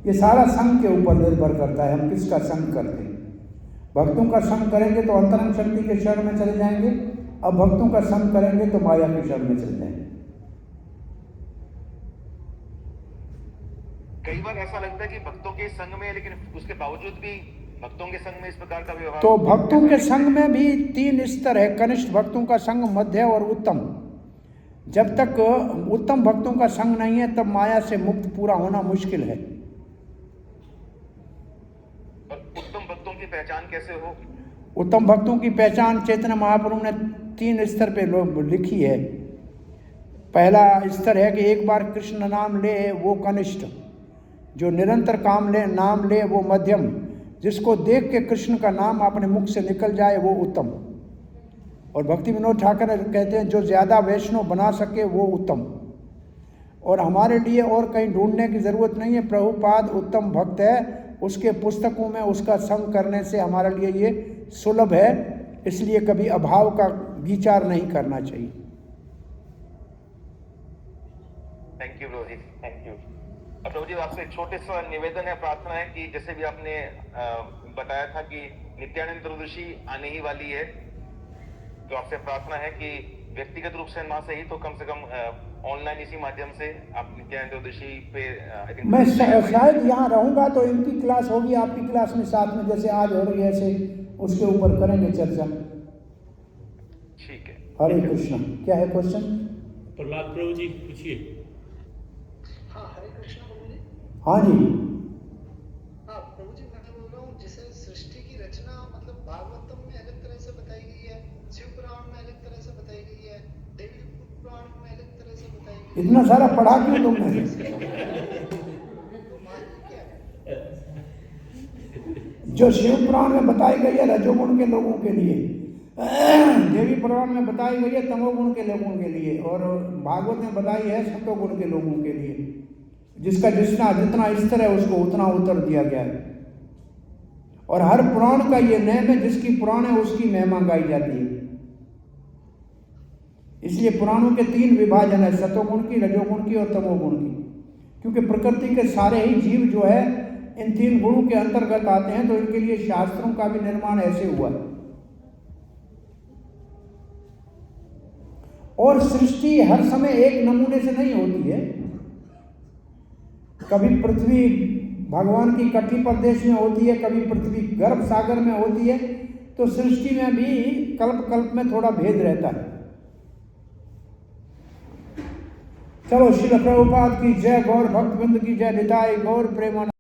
ये सारा संग के ऊपर निर्भर करता है, हम किसका संग करते हैं। भक्तों का संग करेंगे तो अंतरंग शक्ति के शरण में चले जाएंगे, अब भक्तों का संग करेंगे तो माया के शरण में चले जाएंगे। कई बार ऐसा लगता है कि भक्तों के संग में, लेकिन उसके बावजूद भी भक्तों के संग में इस प्रकार का व्यवहार। तो भक्तों के संग में भी 3 स्तर है, कनिष्ठ भक्तों का संग, मध्य और उत्तम। जब तक उत्तम भक्तों का संग नहीं है तब माया से मुक्त पूरा होना मुश्किल है। और उत्तम भक्तों की पहचान कैसे हो? उत्तम भक्तों की पहचान चैतन्य महाप्रभु ने 3 स्तर पे लिखी है। पहला स्तर है कि एक बार कृष्ण नाम ले वो कनिष्ठ, जो निरंतर नाम ले वो मध्यम, जिसको देख के कृष्ण का नाम अपने मुख से निकल जाए वो उत्तम, और भक्ति विनोद ठाकुर कहते हैं जो ज़्यादा वैष्णव बना सके वो उत्तम। और हमारे लिए और कहीं ढूंढने की ज़रूरत नहीं है, प्रभुपाद उत्तम भक्त है, उसके पुस्तकों में उसका संग करने से हमारे लिए ये सुलभ है, इसलिए कभी अभाव का विचार नहीं करना चाहिए। Thank you Prabhu ji, thank you. अब प्रभु जी आपसे एक छोटे सा निवेदन है, प्रार्थना है कि जैसे भी आपने बताया था कि नित्यानंद चतुर्दशी आने ही वाली है, तो आपसे प्रार्थना है कि व्यक्तिगत रूप से ना सही तो कम से कम ऑनलाइन इसी माध्यम से आप नित्यानंद चतुर्दशी पे मैं शायद यहाँ रहूँगा तो इनकी क्लास होगी, आपकी क्लास में साथ में जैसे आज हो रही है ऐसे उसके ऊपर करेंगे चर्चा। ठीक है। हरे कृष्ण। क्या है क्वेश्चन? प्रहलाद प्रभु जी पूछिए। हाँ, हरे कृष्ण प्रभु जी। हाँ जी। हाँ प्रभु जी, मैं बोल रहा हूँ जैसे सृष्टि की रचना मतलब भागवतम में अलग तरह से बताई गई है, शिव पुराण में अलग तरह से बताई गई है, देवी पुराण में अलग तरह से बताई गई है। इतना सारा पढ़ा क्यों तुमने? जो शिव पुराण में बताई गई है रजोगुण के लोगों के लिए, देवी पुराण में बताई गई है तमोगुण के लोगों के लिए, और भागवत में बताई है सत्वगुण के लोगों के लिए। जिसका जितना स्तर है उसको उतना उत्तर दिया गया है। और हर पुराण का ये नेम है, जिसकी पुराण है उसकी महिमा गाई जाती है। इसलिए पुराणों के 3 विभाजन है, सत्वगुण की, रजोगुण की और तमोगुण की। क्योंकि प्रकृति के सारे ही जीव जो है इन 3 गुणों के अंतर्गत आते हैं, तो इनके लिए शास्त्रों का भी निर्माण ऐसे हुआ है। और सृष्टि हर समय एक नमूने से नहीं होती है। कभी पृथ्वी भगवान की कटी प्रदेश में होती है, कभी पृथ्वी गर्भ सागर में होती है, तो सृष्टि में भी कल्प कल्प में थोड़ा भेद रहता है। चलो, श्रील प्रभुपाद की जय, गौर भक्तवृंद की जय, निताई गौर प्रेमानंद।